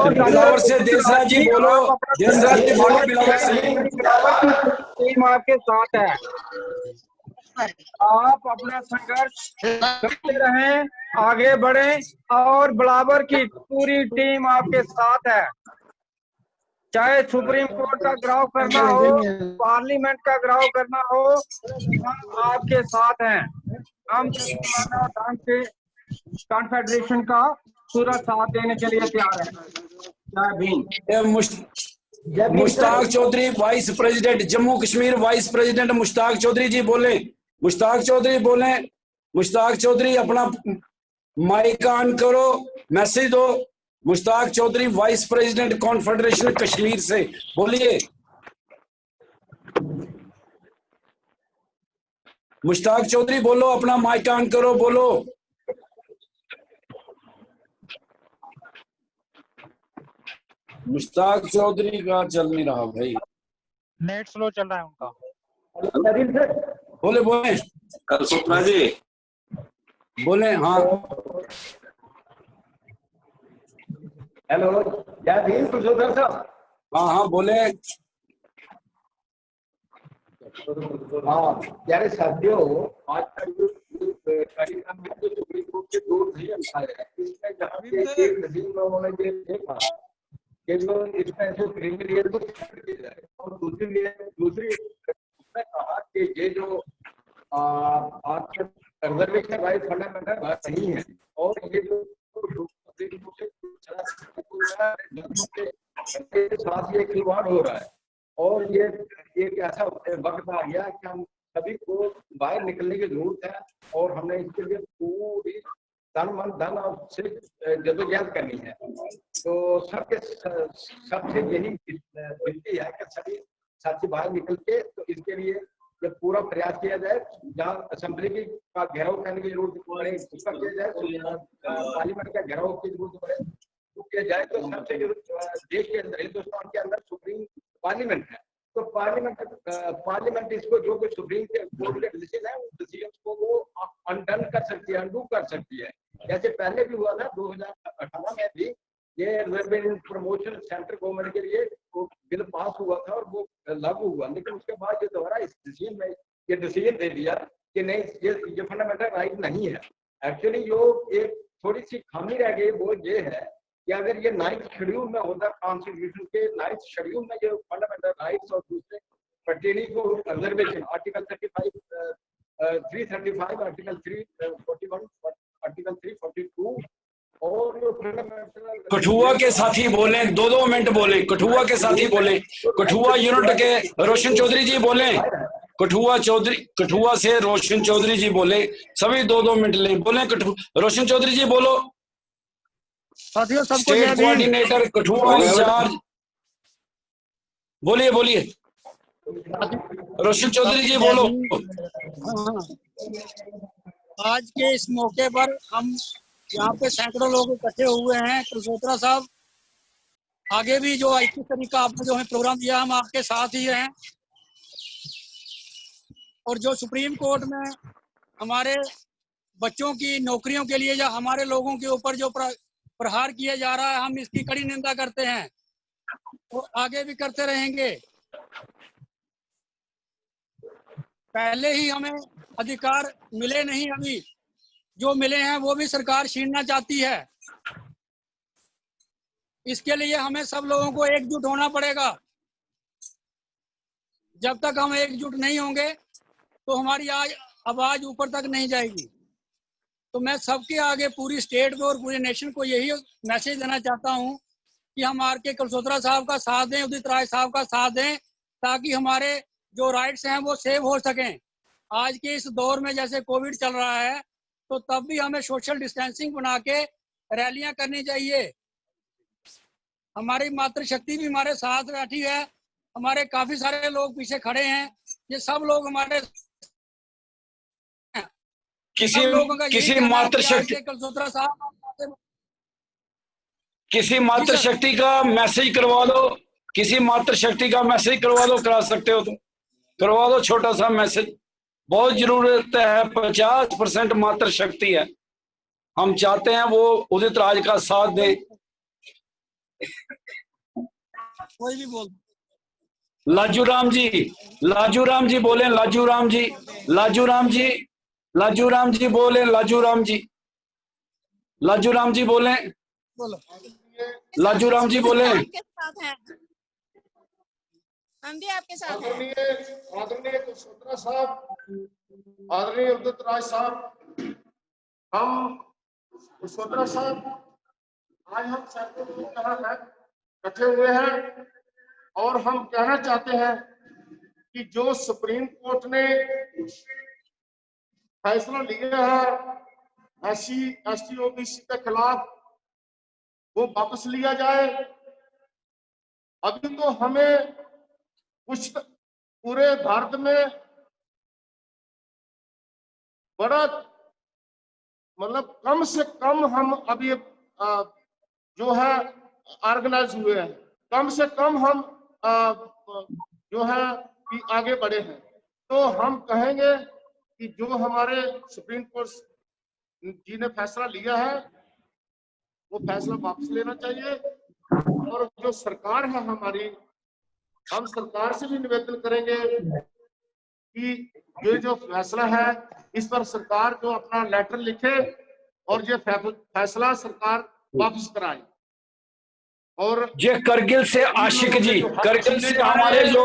बिलावर से देसराज जी बोलो, देसराज जी बोलो बिलावर से। टीम आपके साथ है, आप अपना संघर्ष करते रहें, आगे बढ़ें और बिलावर की पूरी टीम आपके साथ है। चाहे सुप्रीम कोर्ट का घिराव करना हो, पार्लियामेंट का घिराव करना हो, हम आपके साथ हैं। हम कॉन्फेडरेशन का पूरा साथ देने के लिए तैयार है। जय Bhim. Mushtaq Chaudhary vice president Jammu Kashmir, vice president Mushtaq Chaudhary ji बोले। मुश्ताक चौधरी बोले। मुश्ताक चौधरी अपना माइक ऑन करो, मैसेज दो। Mushtaq Chaudhary vice president confederation Kashmir से बोलिए। मुश्ताक चौधरी बोलो, अपना माइक ऑन करो, बोलो। मुश्ताक चौधरी का चल नहीं रहा भाई, नेट स्लो चल रहा है उनका। बोले बोले कलसुत्रा जी बोले। हाँ हेलो, क्या दिन कुलसुत्र साहब? हाँ हाँ बोले। हाँ प्यारे साथियों, आज का जो कार्यक्रम है जो सुप्रीम कोर्ट के 2 डिसीजन आए हैं, इसमें जहाँ पे एक डिसीजन उन्होंने ये देखा कि जो इसमें जो क्रिमिनल को किया जाए, और दूसरी उसने कहा कि ये जो आपके कंजर्वेशन राइट फंडामेंटल बात नहीं है, और ये जो साथ ये खिलवाड़ हो रहा है, और ये एक ऐसा वक्त आ गया कि हम सभी को बाहर निकलने की जरूरत है, और हमने इसके लिए पूरी तन मन धन और से जदोजहद करनी है। तो सबसे यही विनती है कि सभी साथी बाहर निकल के तो इसके लिए जब पूरा प्रयास किया जाए, जहाँ असेंबली की का घेराव करने की जरूरत पड़े उसका किया जाए, पार्लियामेंट का घेराव की जरूरत पड़े तो किया जाए। तो सबसे देश के अंदर, हिंदुस्तान के अंदर सुप्रीम पार्लियामेंट है, तो पार्लियामेंट इसको जो कुछ सुप्रीम कोर्ट के डिसीजन है उस डिसीजन को वो अनडन कर सकती है, अनडू कर सकती है। जैसे पहले भी हुआ था 2018 में भी ये रिजर्वेशन प्रमोशन सेंट्रल गवर्नमेंट के लिए वो बिल पास हुआ था और वो लागू हुआ, लेकिन उसके बाद ये दोबारा इस डिसीजन में ये डिसीजन दे दिया कि नहीं, ये फंडामेंटल राइट नहीं है। एक्चुअली जो एक थोड़ी सी खामी रह गई वो ये है कि अगर ये 9th शेड्यूल में होता, कॉन्स्टिट्यूशन के 9th शेड्यूल में जो फंडामेंटल राइट्स और दूसरे पर्टेनिंग को रिजर्वेशन आर्टिकल 35, 335, आर्टिकल 341, आर्टिकल 342 और जो फंडामेंटल कठुआ के साथी बोले, 2-2 मिनट बोले। कठुआ के साथी बोले, कठुआ यूनिट के रोशन चौधरी जी बोले, कठुआ से रोशन चौधरी जी बोले, सभी 2-2 मिनट ले बोले। रोशन चौधरी जी बोलो। साथियों सबको स्टेट कोऑर्डिनेटर कठुआ इंचार्ज, बोलिए बोलिए। रोशन चौधरी जी बोलो। आज के इस मौके पर हम यहाँ पे सैकड़ों लोग इकट्ठे हुए हैं। कुलसोत्रा साहब, आगे भी जो इस तरीका आपने जो हमें प्रोग्राम दिया, हम आपके साथ ही हैं। और जो सुप्रीम कोर्ट में हमारे बच्चों की नौकरियों के लिए या हमारे लोगों के ऊपर जो प्रहार किया जा रहा है, हम इसकी कड़ी निंदा करते हैं और आगे भी करते रहेंगे। पहले ही हमें अधिकार मिले नहीं, अभी जो मिले हैं वो भी सरकार छीनना चाहती है। इसके लिए हमें सब लोगों को एकजुट होना पड़ेगा। जब तक हम एकजुट नहीं होंगे तो हमारी आवाज ऊपर तक नहीं जाएगी। तो मैं सबके आगे पूरी स्टेट को और पूरे नेशन को यही मैसेज देना चाहता हूं कि हम आर.के. कुलसोत्रा साहब का साथ दें, उदित राय साहब का साथ दें, ताकि हमारे जो राइट्स हैं वो सेव हो सकें। आज के इस दौर में जैसे कोविड चल रहा है, तो तब भी हमें सोशल डिस्टेंसिंग बना के रैलियां करनी चाहिए। हमारी मातृशक्ति भी हमारे साथ बैठी है, हमारे काफी सारे लोग पीछे खड़े हैं। ये सब लोग हमारे किसी मातृशक्ति का मैसेज करवा दो, किसी मातृशक्ति का मैसेज करवा दो, करा सकते हो तो करवा दो। छोटा सा मैसेज, बहुत जरूरत है। 50% मातृशक्ति है, हम चाहते हैं वो उदित राज का साथ दें। कोई भी बोल। लाजूराम जी बोले, लाजूराम जी बोले, लाजूराम जी बोले, लाजूराम जी बोले। हम भी आपके साथ हैं। आदरणीय कुलसोत्रा साहब, आदरणीय उदित राज साहब, हम कुलसोत्रा साहब आज हम सैकड़ों लोग यहाँ हैं, इकट्ठे हुए हैं और हम कहना चाहते हैं कि जो सुप्रीम कोर्ट ने फैसला लिया है SC ST OBC के खिलाफ, वो वापस लिया जाए। अभी तो हमें कुछ पूरे भारत में बड़ा मतलब कम से कम हम अभी जो है ऑर्गेनाइज हुए हैं। कम से कम हम जो है कि आगे बढ़े हैं। तो हम कहेंगे कि जो हमारे सुप्रीम कोर्ट जी ने फैसला लिया है वो फैसला वापस लेना चाहिए। और जो सरकार है हमारी, हम सरकार से भी निवेदन करेंगे कि ये जो फैसला है इस पर सरकार जो अपना लेटर लिखे और ये फैसला सरकार वापस कराए। और ये करगिल से आशिक जी, करगिल से हमारे जो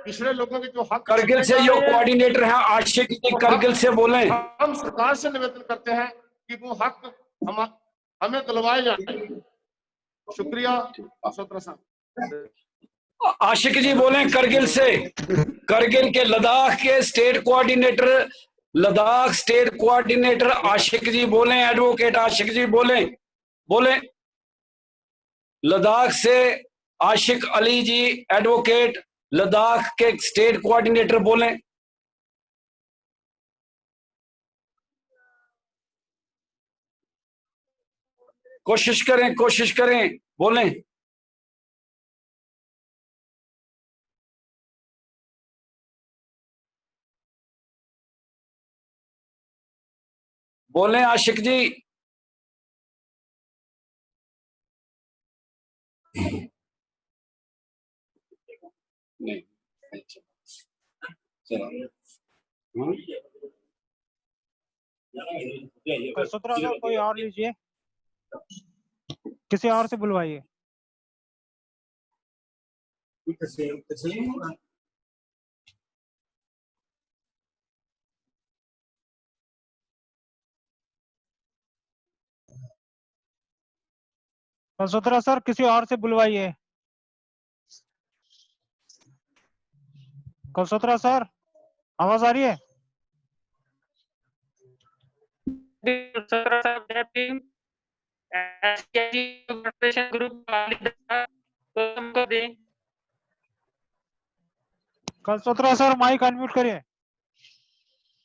पिछड़े लोगों के जो हक करगिल से जो कोऑर्डिनेटर हैं आशिक जी, करगिल से बोले। हम सरकार से निवेदन करते हैं कि वो हक हमें दिलवाए जाए। शुक्रिया सोत्रा साहब। आशिक जी बोले करगिल से, करगिल के लद्दाख के state coordinator, Ladakh state coordinator Ashiq ji बोले, एडवोकेट आशिक जी बोले लद्दाख से आशिक अली जी एडवोकेट, लद्दाख के स्टेट कोऑर्डिनेटर बोले। कोशिश करें बोलें। बोलें आशिक जी। नहीं, कलसुत्रा साहब कोई और लीजिए, किसी और से बुलवाइए। कलसुत्रा सर किसी और से बुलवाइए। कलसुत्रा सर आवाज आ रही है? कलसुत्रा सर माइक अनम्यूट करिए।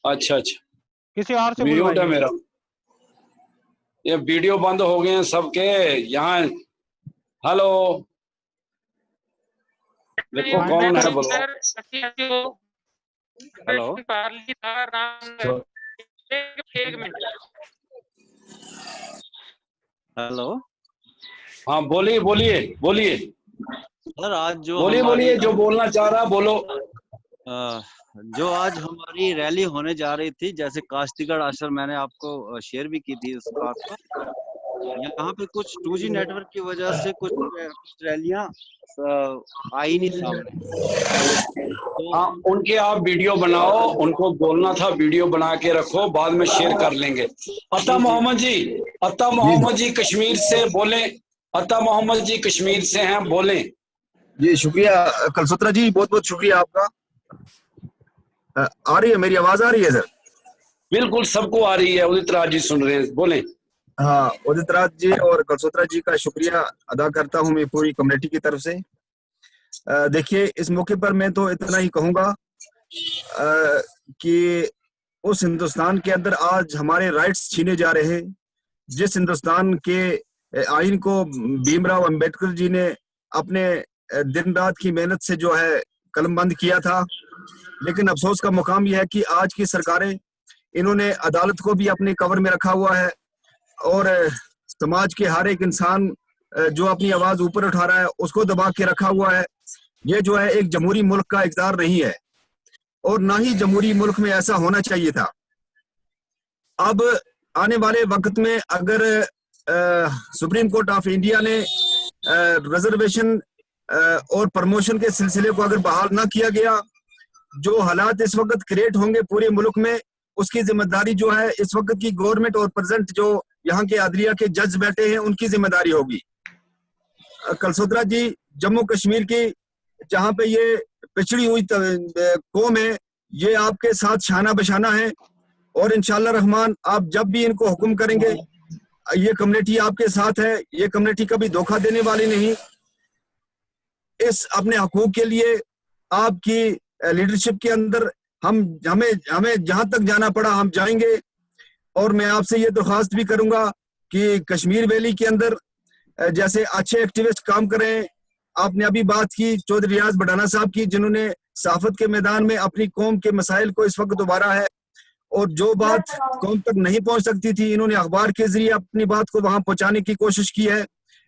अच्छा किसी और से म्यूट है बुलवाइए। मेरा। ये वीडियो बंद हो गए हैं सबके यहाँ। हेलो देखो कौन है बोलो। हेलो एक मिनट। हेलो हाँ बोलिए सर, आज जो बोलिए जो बोलना चाह रहा बोलो। जो आज हमारी रैली होने जा रही थी, जैसे काश्तीगढ़ आश्रम, मैंने आपको शेयर भी की थी इस बात पर। यहाँ पे कुछ 2G नेटवर्क की वजह से कुछ रैलियां आई नहीं सामने। हाँ उनके आप वीडियो बनाओ, उनको बोलना था वीडियो बना के रखो, बाद में शेयर कर लेंगे। अता मोहम्मद जी कश्मीर से बोले। अता मोहम्मद जी कश्मीर से हैं, बोले। जी शुक्रिया कलसुत्रा जी, बहुत बहुत शुक्रिया आपका। आ रही है मेरी आवाज? आ रही है सर? बिल्कुल सबको आ रही है। उदित राज जी सुन रहे हैं, बोले। हाँ, उदित राज जी और कलसुत्रा जी का शुक्रिया अदा करता हूँ मैं पूरी कम्युनिटी की तरफ से। देखिए इस मौके पर मैं तो इतना ही कहूँगा कि उस हिंदुस्तान के अंदर आज हमारे राइट्स छीने जा रहे हैं, जिस हिंदुस्तान के आइन को भीमराव अंबेडकर जी ने अपने दिन रात की मेहनत से जो है कलमबंद किया था। लेकिन अफसोस का मुकाम यह है कि आज की सरकारें, इन्होंने अदालत को भी अपने कवर में रखा हुआ है और समाज के हर एक इंसान जो अपनी आवाज ऊपर उठा रहा है उसको दबा के रखा हुआ है। ये जो है एक जमहूरी मुल्क का इक़्तिदार नहीं है और ना ही जमहूरी मुल्क में ऐसा होना चाहिए था। अब आने वाले वक्त में अगर सुप्रीम कोर्ट ऑफ इंडिया ने रिजर्वेशन और प्रमोशन के सिलसिले को अगर बहाल ना किया गया, जो हालात इस वक्त क्रिएट होंगे पूरे मुल्क में, उसकी जिम्मेदारी जो है इस वक्त की गवर्नमेंट और प्रेजेंट जो यहाँ के अदलिया के जज बैठे हैं उनकी जिम्मेदारी होगी। कलसुत्रा जी, जम्मू कश्मीर की जहाँ पे ये पिछड़ी हुई कौम है, ये आपके साथ शाना बशाना है और इंशाअल्लाह रहमान आप जब भी इनको हुक्म करेंगे, ये कम्युनिटी आपके साथ है। ये कम्युनिटी कभी धोखा देने वाली नहीं। इस अपने हकूक के लिए आपकी लीडरशिप के अंदर हमें जहां तक जाना पड़ा हम जाएंगे। और मैं आपसे ये दरख्वास्त भी करूंगा कि कश्मीर वैली के अंदर जैसे अच्छे एक्टिविस्ट काम करें, आपने अभी बात की चौधरी रियाज बडाना साहब की, जिन्होंने सहाफत के मैदान में अपनी कौम के मसाइल को इस वक्त दोबारा है, और जो बात कौम तक नहीं पहुंच सकती थी, इन्होंने अखबार के जरिए अपनी बात को वहां पहुंचाने की कोशिश की है।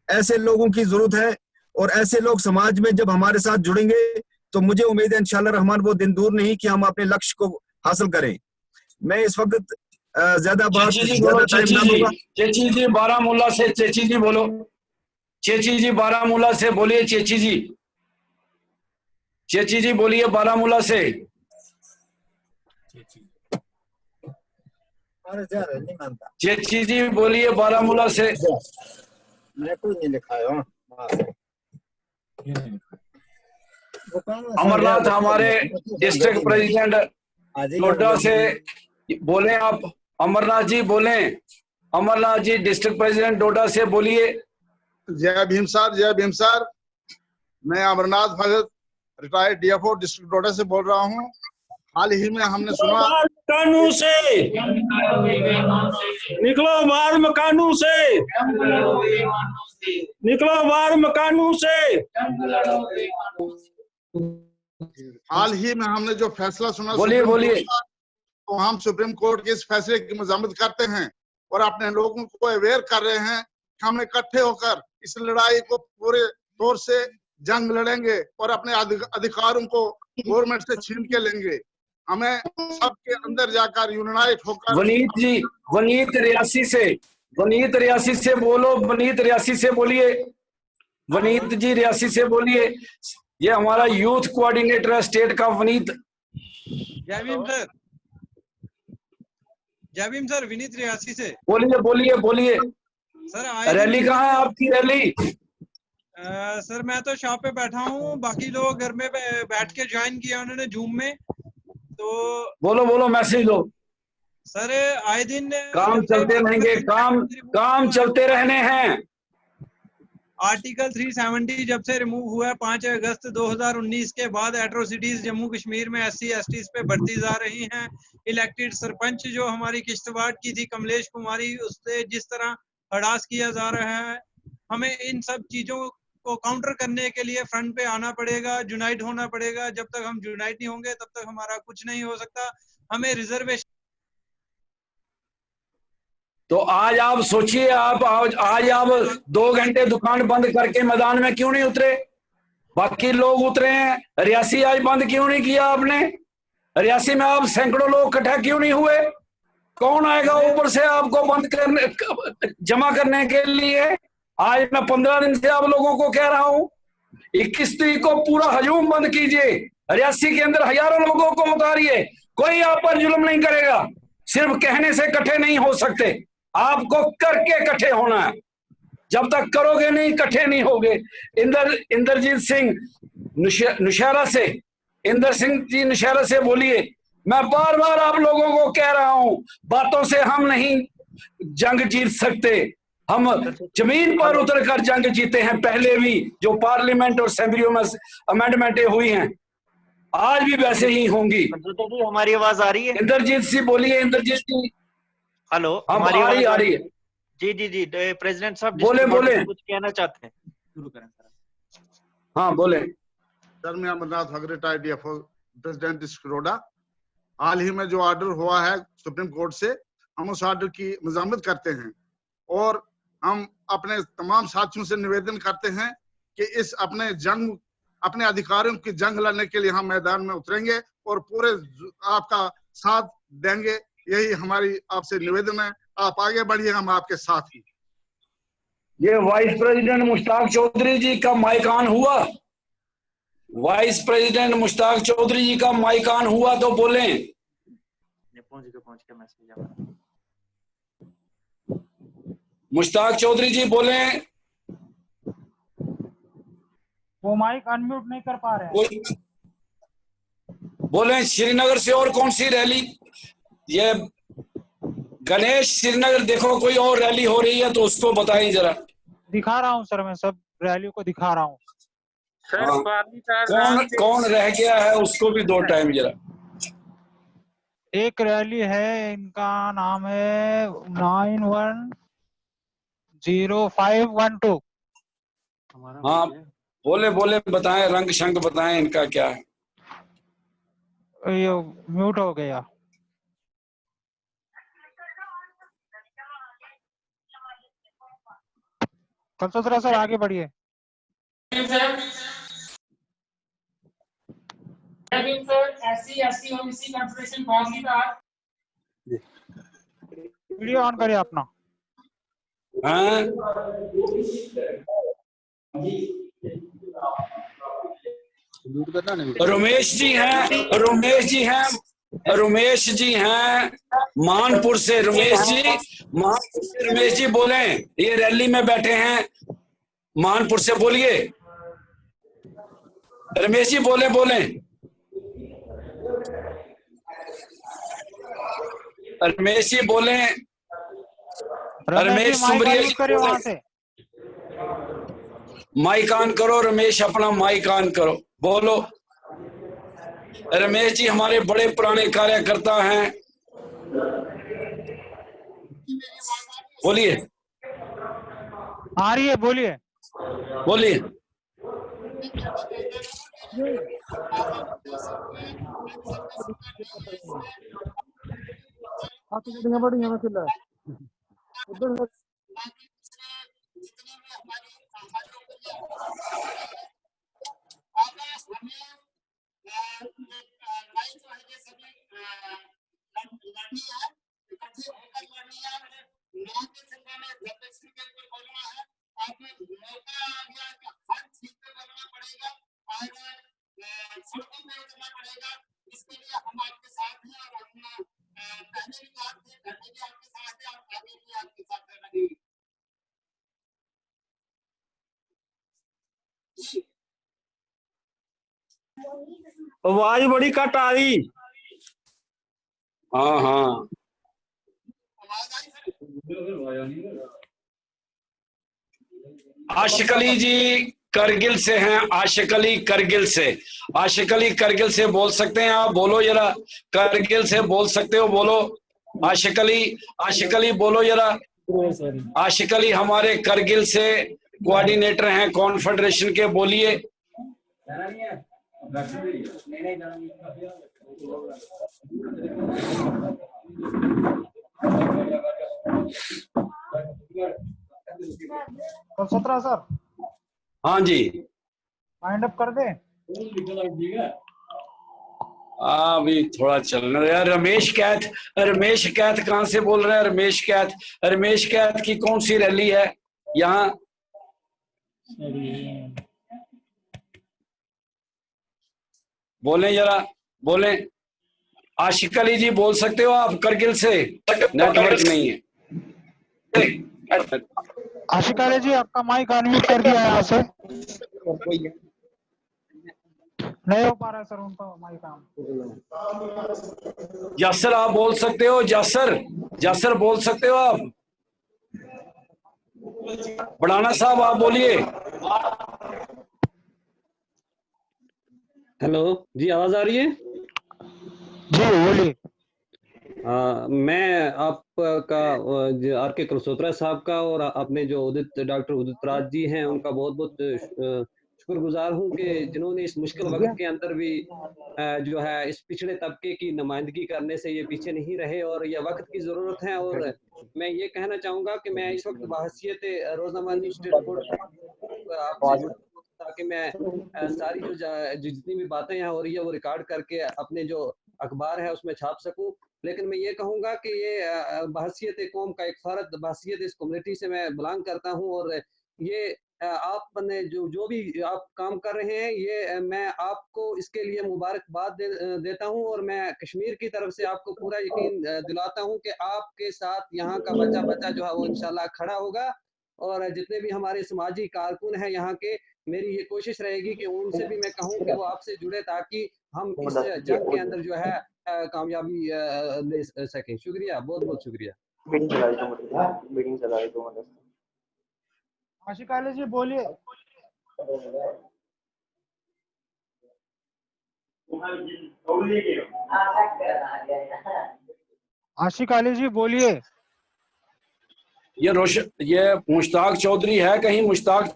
ऐसे लोगों की जरूरत है, और ऐसे लोग समाज में जब हमारे साथ जुड़ेंगे तो मुझे उम्मीद है इंशाअल्लाह रहमान वो दिन दूर नहीं कि हम अपने लक्ष्य को हासिल करें। मैं इस वक्त ज्यादा बात ज्यादा टाइम ना लूंगा। चेची जी बारामूला से, चेची जी बोलो, चेची जी बारामूला से बोलिए, चेची जी, चेची जी बोलिए बारामूला से। चेची जी बोलिए बारामूला से। मैं कोई नहीं लिखा है। अमरनाथ हमारे डिस्ट्रिक्ट प्रेसिडेंट डोडा से बोले आप, अमरनाथ जी बोले, अमरनाथ जी डिस्ट्रिक्ट प्रेसिडेंट डोडा से बोलिए। जय भीम सर, जय भीम सर। मैं अमरनाथ भगत रिटायर्ड डीएफओ डिस्ट्रिक्ट डोडा से बोल रहा हूँ। हाल ही में हमने सुना कानून से निकलो, बाहर मकानों से निकलो, बाहर मकानों से। हाल ही में हमने जो फैसला सुना, बोलिए बोलिए। तो हम सुप्रीम कोर्ट के इस फैसले की मजम्मत करते हैं और अपने लोगों को अवेयर कर रहे हैं कि हम इकट्ठे होकर इस लड़ाई को पूरे तौर से जंग लड़ेंगे और अपने अधिकारों को गवर्नमेंट से छीन के लेंगे। हमें सबके अंदर जाकर यूनाइट होकर। वनीत जी, वनीत रियासी से, वनीत रियासी से बोलो, वनीत रियासी से बोलिए, वनीत जी रियासी से बोलिए। ये हमारा यूथ कोऑर्डिनेटर है स्टेट का, वनीत। जय भीम सर, जय भीम सर, विनीत रियासी से। बोलिए बोलिए बोलिए सर रैली कहाँ है आपकी रैली? सर मैं तो शॉप पे बैठा हूँ, बाकी लोग घर में बैठ के ज्वाइन किया उन्होंने जूम में। तो बोलो बोलो, मैसेज दो सर। आए दिन काम चलते रहेंगे, काम चलते रहने हैं। आर्टिकल 370 जब से रिमूव हुआ है 5 अगस्त 2019 के बाद एट्रोसिटीज जम्मू कश्मीर में SC STs पे बढ़ती जा रही हैं। इलेक्टेड सरपंच जो हमारी किश्तवाड़ की थी कमलेश कुमारी, उससे जिस तरह हरास किया जा रहा है, हमें इन सब चीजों को काउंटर करने के लिए फ्रंट पे आना पड़ेगा, यूनाइट होना पड़ेगा। जब तक हम यूनाइट नहीं होंगे तब तक हमारा कुछ नहीं हो सकता। हमें रिजर्वेशन। तो आज आप सोचिए, आप आज आप 2 घंटे दुकान बंद करके मैदान में क्यों नहीं उतरे? बाकी लोग उतरे हैं। रियासी आज बंद क्यों नहीं किया आपने? रियासी में आप सैकड़ों लोग इकट्ठा क्यों नहीं हुए? कौन आएगा ऊपर से आपको बंद करने, जमा करने के लिए? आज मैं 15 दिन से आप लोगों को कह रहा हूं 21 तारीख को पूरा हजूम बंद कीजिए, रियासी के अंदर हजारों लोगों को उतारिए, कोई आप पर जुल्म नहीं करेगा। सिर्फ कहने से इकट्ठे नहीं हो सकते, आपको करके इकट्ठे होना है। जब तक करोगे नहीं इकट्ठे नहीं होगे। इंद्रजीत सिंह नौशहरा से, इंदर सिंह जी नौशहरा से बोलिए। मैं बार बार आप लोगों को कह रहा हूं, बातों से हम नहीं जंग जीत सकते, हम जमीन पर उतरकर जंग जीते हैं पहले भी, जो पार्लियामेंट और असेंबलियों में अमेंडमेंटें हुई हैं, आज भी वैसे ही होंगी। हमारी आवाज आ रही है? इंद्रजीत सिंह बोलिए, इंद्रजीत सिंह। हेलो, हमारी आ रही है। जी जी जी, प्रेसिडेंट साहब बोले बोले, कुछ कहना चाहते हैं, शुरू करें सर। हाँ बोले। सर मैं अमरनाथ भगत रिटायर्ड डीएफओ प्रेसिडेंट डिस्ट्रिक्ट डोडा। हाल ही में जो ऑर्डर हुआ है सुप्रीम कोर्ट से, हम उस ऑर्डर की मजम्मत करते हैं और हम अपने तमाम साथियों से निवेदन करते हैं कि इस अपने अधिकारियों की जंग लड़ने के लिए हम मैदान में उतरेंगे और पूरे आपका साथ देंगे। यही हमारी आपसे निवेदन है, आप आगे बढ़िए, हम आपके साथ ही। ये वाइस प्रेसिडेंट मुश्ताक चौधरी जी का माइक ऑन हुआ? वाइस प्रेसिडेंट मुश्ताक चौधरी जी का माइक ऑन हुआ तो बोले। पहुंच के मैसेज मुश्ताक चौधरी जी बोले। वो माइक अनम्यूट नहीं कर पा रहे हैं। बोले श्रीनगर से और कौन सी रैली? ये गणेश श्रीनगर देखो कोई और रैली हो रही है तो उसको बताएं जरा। दिखा रहा हूँ सर, मैं सब रैलियों को दिखा रहा हूँ। कौन रह गया है उसको भी दो टाइम जरा। एक रैली है, इनका नाम है 910512। हाँ बोले बोले बताएं, रंग शंग बताएं इनका क्या है। ये म्यूट हो गया। कल्सोत्रा सर आगे बढ़िए। वीडियो ऑन करिए अपना। हाँ? रमेश जी हैं, रमेश जी हैं मानपुर से। रमेश जी, मानपुर से रमेश जी बोले, ये रैली में बैठे हैं मानपुर से, बोलिए रमेश जी, बोले बोले। रमेश जी बोले, रमेश सुमरिया जी बोले। माइक ऑन करो रमेश, अपना माइक ऑन करो, बोलो। रमेश जी हमारे बड़े पुराने कार्यकर्ता हैं, बोलिए। आ रही है, बोलिए बोलिए। आवाज बड़ी कट आ रही। हाँ हाँ, आशिक अली जी करगिल से हैं, आशिक अली करगिल से। आशिक अली करगिल से बोल सकते हैं आप, बोलो जरा। करगिल से बोल सकते हो, बोलो। आशिक अली बोलो जरा। आशिक अली हमारे करगिल से कोऑर्डिनेटर हैं कॉन्फेडरेशन के, बोलिए। कल्सोत्रा सर। हाँ जी, माइंड अप कर दे। अभी थोड़ा चलना यार। रमेश कैथ कहाँ से बोल रहे हैं? रमेश कैथ की कौन सी रैली है यहाँ? बोलें जरा, बोलें। आशिक अली जी बोल सकते हो आप करगिल से? नेटवर्क नहीं है। आशिक अली जी आपका माइक अनम्यूट कर दिया है यहाँ से। नहीं हो पा रहा है सर उनका माइक ऑन। जासर आप बोल सकते हो? जासर बोल सकते हो आप? बढ़ाना साहब आप बोलिए। हेलो जी, आवाज आ रही है? जी बोलिए। मैं आपका आर के कल्सोत्रा साहब का और अपने जो डॉक्टर उदित राज जी हैं उनका बहुत बहुत शुक्रगुजार हूं कि जिन्होंने इस मुश्किल वक्त के अंदर भी जो है इस पिछड़े तबके की नुमाइंदगी करने से ये पीछे नहीं रहे, और ये वक्त की जरूरत है। और मैं ये कहना चाहूंगा कि मैं इस वक्त बहसियत रोजनामा न्यूज़ स्टेट ताकि मैं सारी जो जितनी भी बातें यहाँ हो रही है वो रिकॉर्ड करके अपने जो अखबार है उसमें छाप सकूं। लेकिन मैं ये कहूंगा कि ये बहसियत कौम का एक फर्द, बहसियत इस कम्युनिटी से मैं बिलोंग करता हूं, और ये आपने जो भी आप काम कर रहे हैं ये मैं आपको इसके लिए मुबारकबाद देता हूं, और मैं कश्मीर की तरफ से आपको पूरा यकीन दिलाता हूं कि आपके साथ यहाँ का बच्चा जो है वो इंशाल्लाह खड़ा होगा। और जितने भी हमारे समाजी कारकुन हैं यहाँ के, मेरी ये कोशिश रहेगी कि उनसे भी मैं कहूँ कि वो आपसे जुड़े ताकि हम इस जंग के अंदर जो है कामयाबी ले सकें। शुक्रिया, बहुत बहुत शुक्रिया। आशिक अली जी बोलिए। आशिक अली जी बोलिए। ये मुश्ताक चौधरी है कहीं? मुश्ताक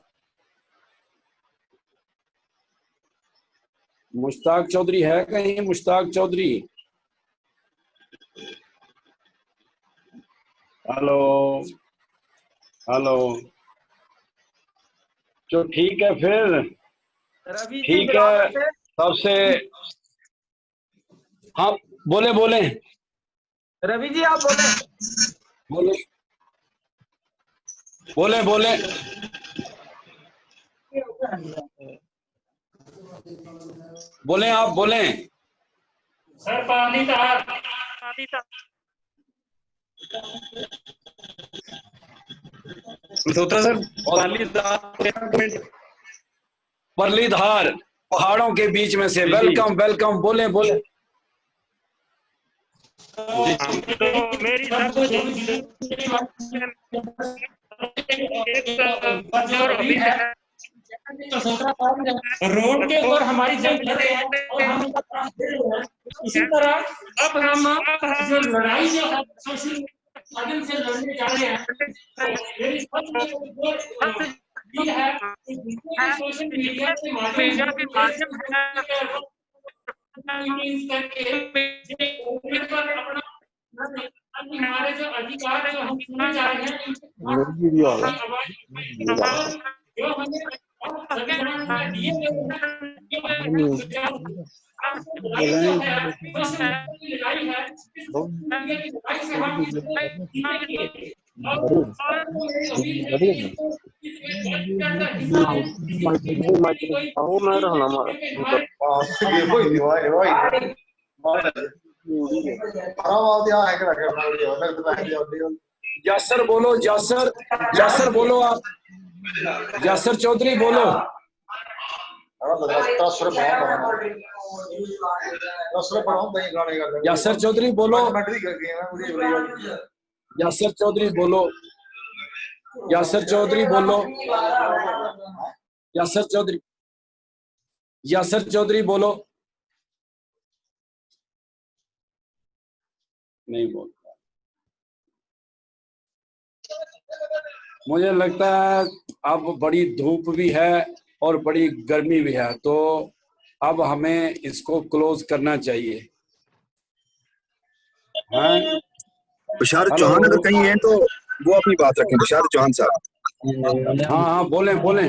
मुश्ताक चौधरी है कहीं? Mushtaq Chaudhary, hello hello. तो ठीक है फिर, रवि जी ठीक बिलावर है। से सबसे हाँ, बोले बोले रवि जी आप बोले। बोले बोले बोले। बोले आप बोले। सर पालीधार मल्होत्रा सर, परलीधार पहाड़ों के बीच में से, वेलकम वेलकम। बोले बोले। मेरी रोड के ऊपर हमारी जंग लड़ रहे हैं और हम इसी तरह अब हम जो लड़ाई जो सोशल माध्यम से लड़ने जा रहे हैं, मेरी ये है कि सोशल मीडिया के माध्यम हमारे जो अधिकार जो हम सुनने जा रहे हैं, जो हमें संविधान में दिए गए लड़ाई है, लड़ाई से हम जासर बोलो, जासर जासर बोलो आप। जासर चौधरी बोलो। यासर चौधरी बोलो। यासर चौधरी बोलो। यासर चौधरी बोलो। यासर चौधरी, यासर चौधरी बोलो। नहीं बोलता। मुझे लगता है अब बड़ी धूप भी है और बड़ी गर्मी भी है, तो अब हमें इसको क्लोज करना चाहिए। हाँ? बशारत चौहान अगर कहीं हैं तो वो अपनी बात रखें। बशारत चौहान साहब। हाँ हाँ, बोले बोले।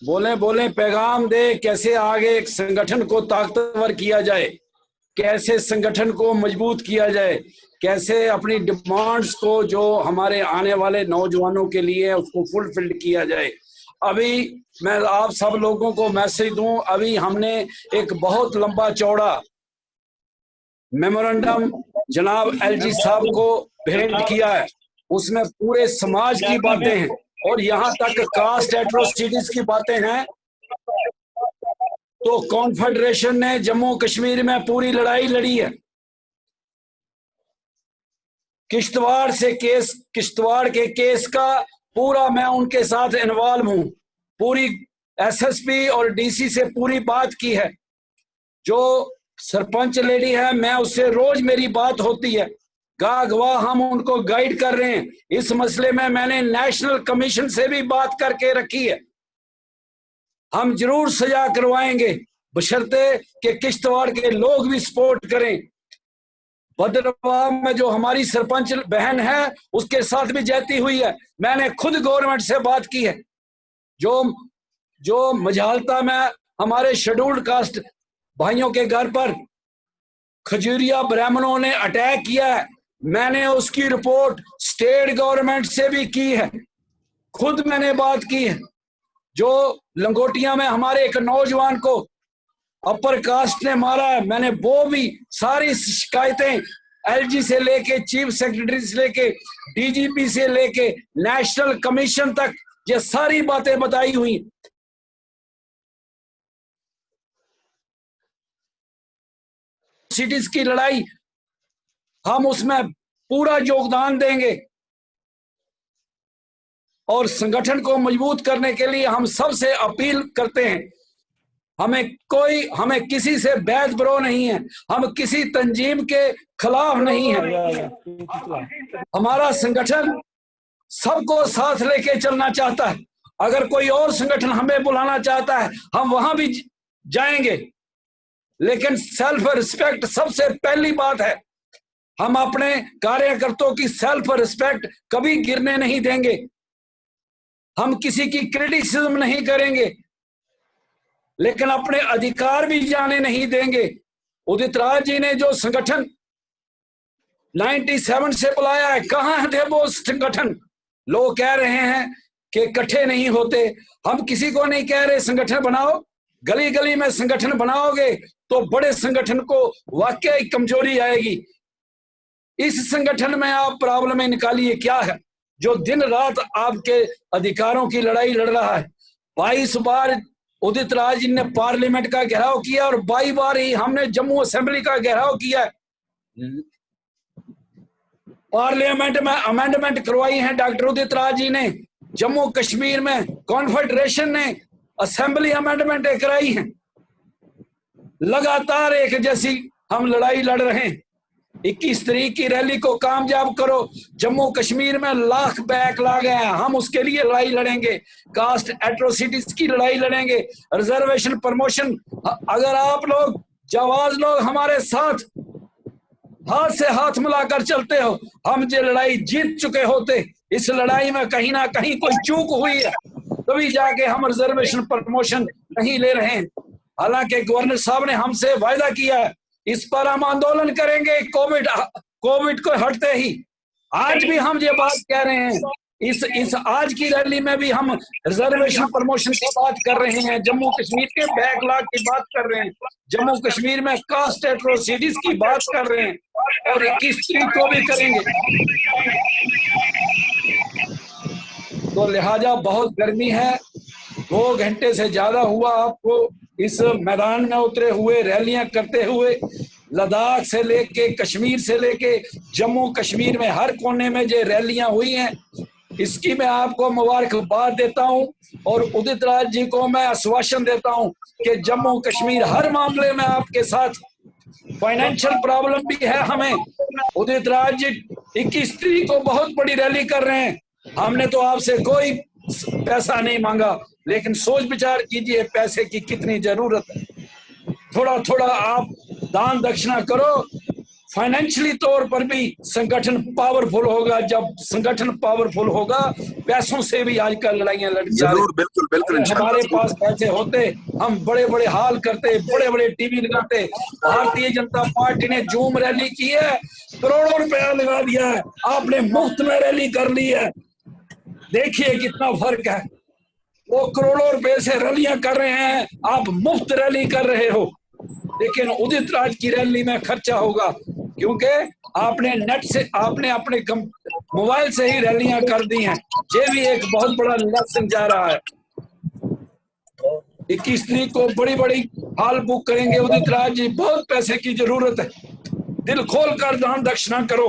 बोले बोले, पैगाम दे कैसे आगे एक संगठन को ताकतवर किया जाए, कैसे संगठन को मजबूत किया जाए, कैसे अपनी डिमांड्स को जो हमारे आने वाले नौजवानों के लिए है उसको फुलफिल्ड किया जाए। अभी मैं आप सब लोगों को मैसेज दूं, अभी हमने एक बहुत लंबा चौड़ा मेमोरेंडम जनाब एलजी साहब को भेंट किया है। उसमें पूरे समाज की बातें हैं और यहाँ तक कास्ट एट्रोसिटीज की बातें हैं। तो कॉन्फेडरेशन ने जम्मू कश्मीर में पूरी लड़ाई लड़ी है। किश्तवाड़ से केस, किश्तवाड़ के केस का पूरा मैं उनके साथ इन्वॉल्व हूं। पूरी एसएसपी और डीसी से पूरी बात की है। जो सरपंच लेडी है, मैं उससे रोज मेरी बात होती है। गवाह हम उनको गाइड कर रहे हैं। इस मसले में मैंने नेशनल कमीशन से भी बात करके रखी है। हम जरूर सजा करवाएंगे बशर्ते कि किश्तवाड़ के लोग भी सपोर्ट करें। भद्रवाह में जो हमारी सरपंच बहन है उसके साथ भी जाती हुई है। मैंने खुद गवर्नमेंट से बात की है। जो मजालता में हमारे शेड्यूल्ड कास्ट भाइयों के घर पर खजूरिया ब्राह्मणों ने अटैक किया है, मैंने उसकी रिपोर्ट स्टेट गवर्नमेंट से भी की है। खुद मैंने बात की है। जो लंगोटिया में हमारे एक नौजवान को अपर कास्ट ने मारा है, मैंने वो भी सारी शिकायतें एलजी से लेके चीफ सेक्रेटरी से लेके डीजीपी से लेके नेशनल कमीशन तक ये सारी बातें बताई हुई। सिटीज की लड़ाई हम उसमें पूरा योगदान देंगे और संगठन को मजबूत करने के लिए हम सबसे अपील करते हैं। हमें किसी से बैद बरो नहीं है, हम किसी तंजीम के खिलाफ नहीं है। हमारा संगठन सबको साथ लेके चलना चाहता है अगर कोई और संगठन हमें बुलाना चाहता है हम वहां भी जाएंगे, लेकिन सेल्फ रिस्पेक्ट सबसे पहली बात है। हम अपने कार्यकर्ताओं की सेल्फ रिस्पेक्ट कभी गिरने नहीं देंगे। हम किसी की क्रिटिसिज्म नहीं करेंगे, लेकिन अपने अधिकार भी जाने नहीं देंगे। उदित राज जी ने जो संगठन 97 से बुलाया है, कहां थे वो संगठन? लोग कह रहे हैं कि इकट्ठे नहीं होते। हम किसी को नहीं कह रहे संगठन बनाओ, गली गली में संगठन बनाओगे तो बड़े संगठन को वाकई कमजोरी आएगी। इस संगठन में आप प्रॉब्लम निकालिए क्या है जो दिन रात आपके अधिकारों की लड़ाई लड़ रहा है। 22 बार उदित राज जी ने पार्लियामेंट का घेराव किया और 22 बार ही हमने जम्मू असेंबली का घेराव किया। पार्लियामेंट में अमेंडमेंट करवाई है डॉक्टर उदित राज जी ने, जम्मू कश्मीर में कॉन्फेडरेशन ने असेंबली अमेंडमेंट कराई है। लगातार एक जैसी हम लड़ाई लड़ रहे हैं। 21 तारीख की रैली को कामयाब करो। जम्मू कश्मीर में लाख बैकलॉग हैं, हम उसके लिए लड़ाई लड़ेंगे। कास्ट एट्रोसिटीज की लड़ाई लड़ेंगे। रिजर्वेशन प्रमोशन, अगर आप लोग जाबाज लोग हमारे साथ हाथ से हाथ मिलाकर चलते हो, हम ये लड़ाई जीत चुके होते। इस लड़ाई में कहीं ना कहीं कोई चूक हुई है, तभी जाके हम रिजर्वेशन प्रमोशन नहीं ले रहे हैं। हालांकि गवर्नर साहब ने हमसे वायदा किया है, इस पर हम आंदोलन करेंगे कोविड को हटते ही। आज भी हम ये बात कह रहे हैं, इस आज की रैली में भी हम रिजर्वेशन प्रमोशन की बात कर रहे हैं, जम्मू कश्मीर के बैकलॉग की बात कर रहे हैं, जम्मू कश्मीर में कास्ट एट्रोसिटीज की बात कर रहे हैं और 21 तारीख को भी करेंगे। तो लिहाजा बहुत गर्मी है, 2 घंटे से ज्यादा हुआ आपको इस मैदान में उतरे हुए, रैलियां करते हुए। लद्दाख से लेके कश्मीर से लेके जम्मू कश्मीर में हर कोने में जो रैलियां हुई हैं, इसकी मैं आपको मुबारकबाद देता हूं और उदित राज जी को मैं आश्वासन देता हूं कि जम्मू कश्मीर हर मामले में आपके साथ। फाइनेंशियल प्रॉब्लम भी है हमें। उदित राज जी 21 तारीख को बहुत बड़ी रैली कर रहे हैं। हमने तो आपसे कोई पैसा नहीं मांगा, लेकिन सोच विचार कीजिए पैसे की कितनी जरूरत है। थोड़ा थोड़ा आप दान दक्षिणा करो। फाइनेंशियली तौर पर भी संगठन पावरफुल होगा। जब संगठन पावरफुल होगा, पैसों से भी आजकल लड़ाइयां लड़ बिल्कुल हमारे पास पैसे होते, हम बड़े बड़े हाल करते, बड़े बड़े टीवी लगाते। भारतीय जनता पार्टी ने जूम रैली की है, करोड़ों रुपया लगा दिया है। आपने मुफ्त में रैली कर ली है, देखिए कितना फर्क है। वो करोड़ों रुपए से रैलियां कर रहे हैं, आप मुफ्त रैली कर रहे हो। लेकिन उदित राज की रैली में खर्चा होगा, क्योंकि आपने नेट से, आपने अपने मोबाइल से ही रैलियां कर दी हैं। ये भी एक बहुत बड़ा लेसन जा रहा है। 21 तारीख को बड़ी बड़ी हॉल बुक करेंगे उदित राज जी, बहुत पैसे की जरूरत है। दिल खोल कर दान दक्षिणा करो।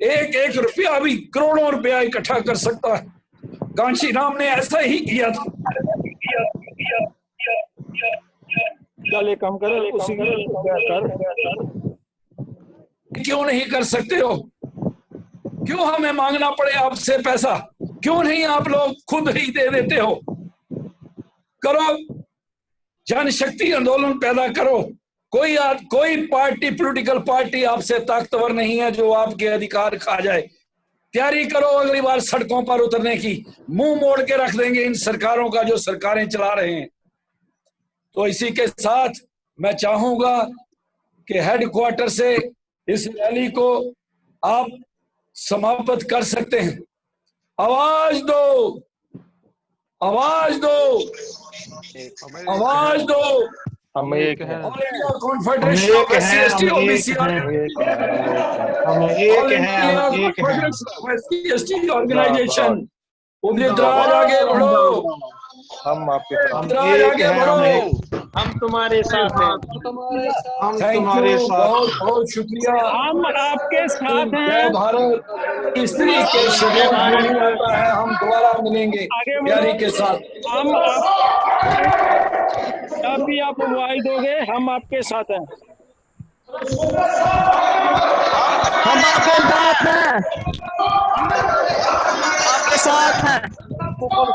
एक एक रुपया भी करोड़ों रुपया इकट्ठा कर सकता है। कांशी राम ने ऐसा ही किया था। चले कम करो, उसी कर। क्यों नहीं कर सकते हो? क्यों हमें मांगना पड़े आपसे पैसा? क्यों नहीं आप लोग खुद ही दे देते हो? करो, जनशक्ति आंदोलन पैदा करो। कोई पार्टी, पॉलिटिकल पार्टी आपसे ताकतवर नहीं है जो आपके अधिकार खा जाए। तैयारी करो अगली बार सड़कों पर उतरने की। मुंह मोड़ के रख देंगे इन सरकारों का जो सरकारें चला रहे हैं। तो इसी के साथ मैं चाहूंगा कि हेडक्वार्टर से इस रैली को आप समाप्त कर सकते हैं। आवाज दो, आवाज दो, आवाज दो। हम एक हैं, all India confederation of SC ST OBC organisation. Udit Raj आगे बढ़ो, हम आपके साथ आगे बढ़ो, हम तुम्हारे साथ हैं, हम तुम्हारे साथ। बहुत बहुत शुक्रिया, हम आपके साथ हैं। जय भारत। इस तरीके से आता है, हम दोबारा मिलेंगे तैयारी के साथ। हम जब भी आप आवाज दोगे हम आपके साथ हैं। हम आपके साथ हैं, आपके साथ हैं। आपको कॉल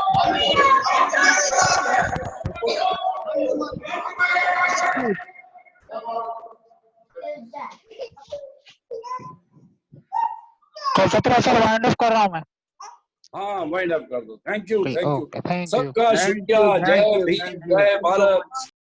कल 17 सर वाइंड अप कर रहा हूँ मैं। हाँ वाइंड अप कर दो। Thank you okay, thank you. सबका शुक्रिया। जय भीम, जय भारत।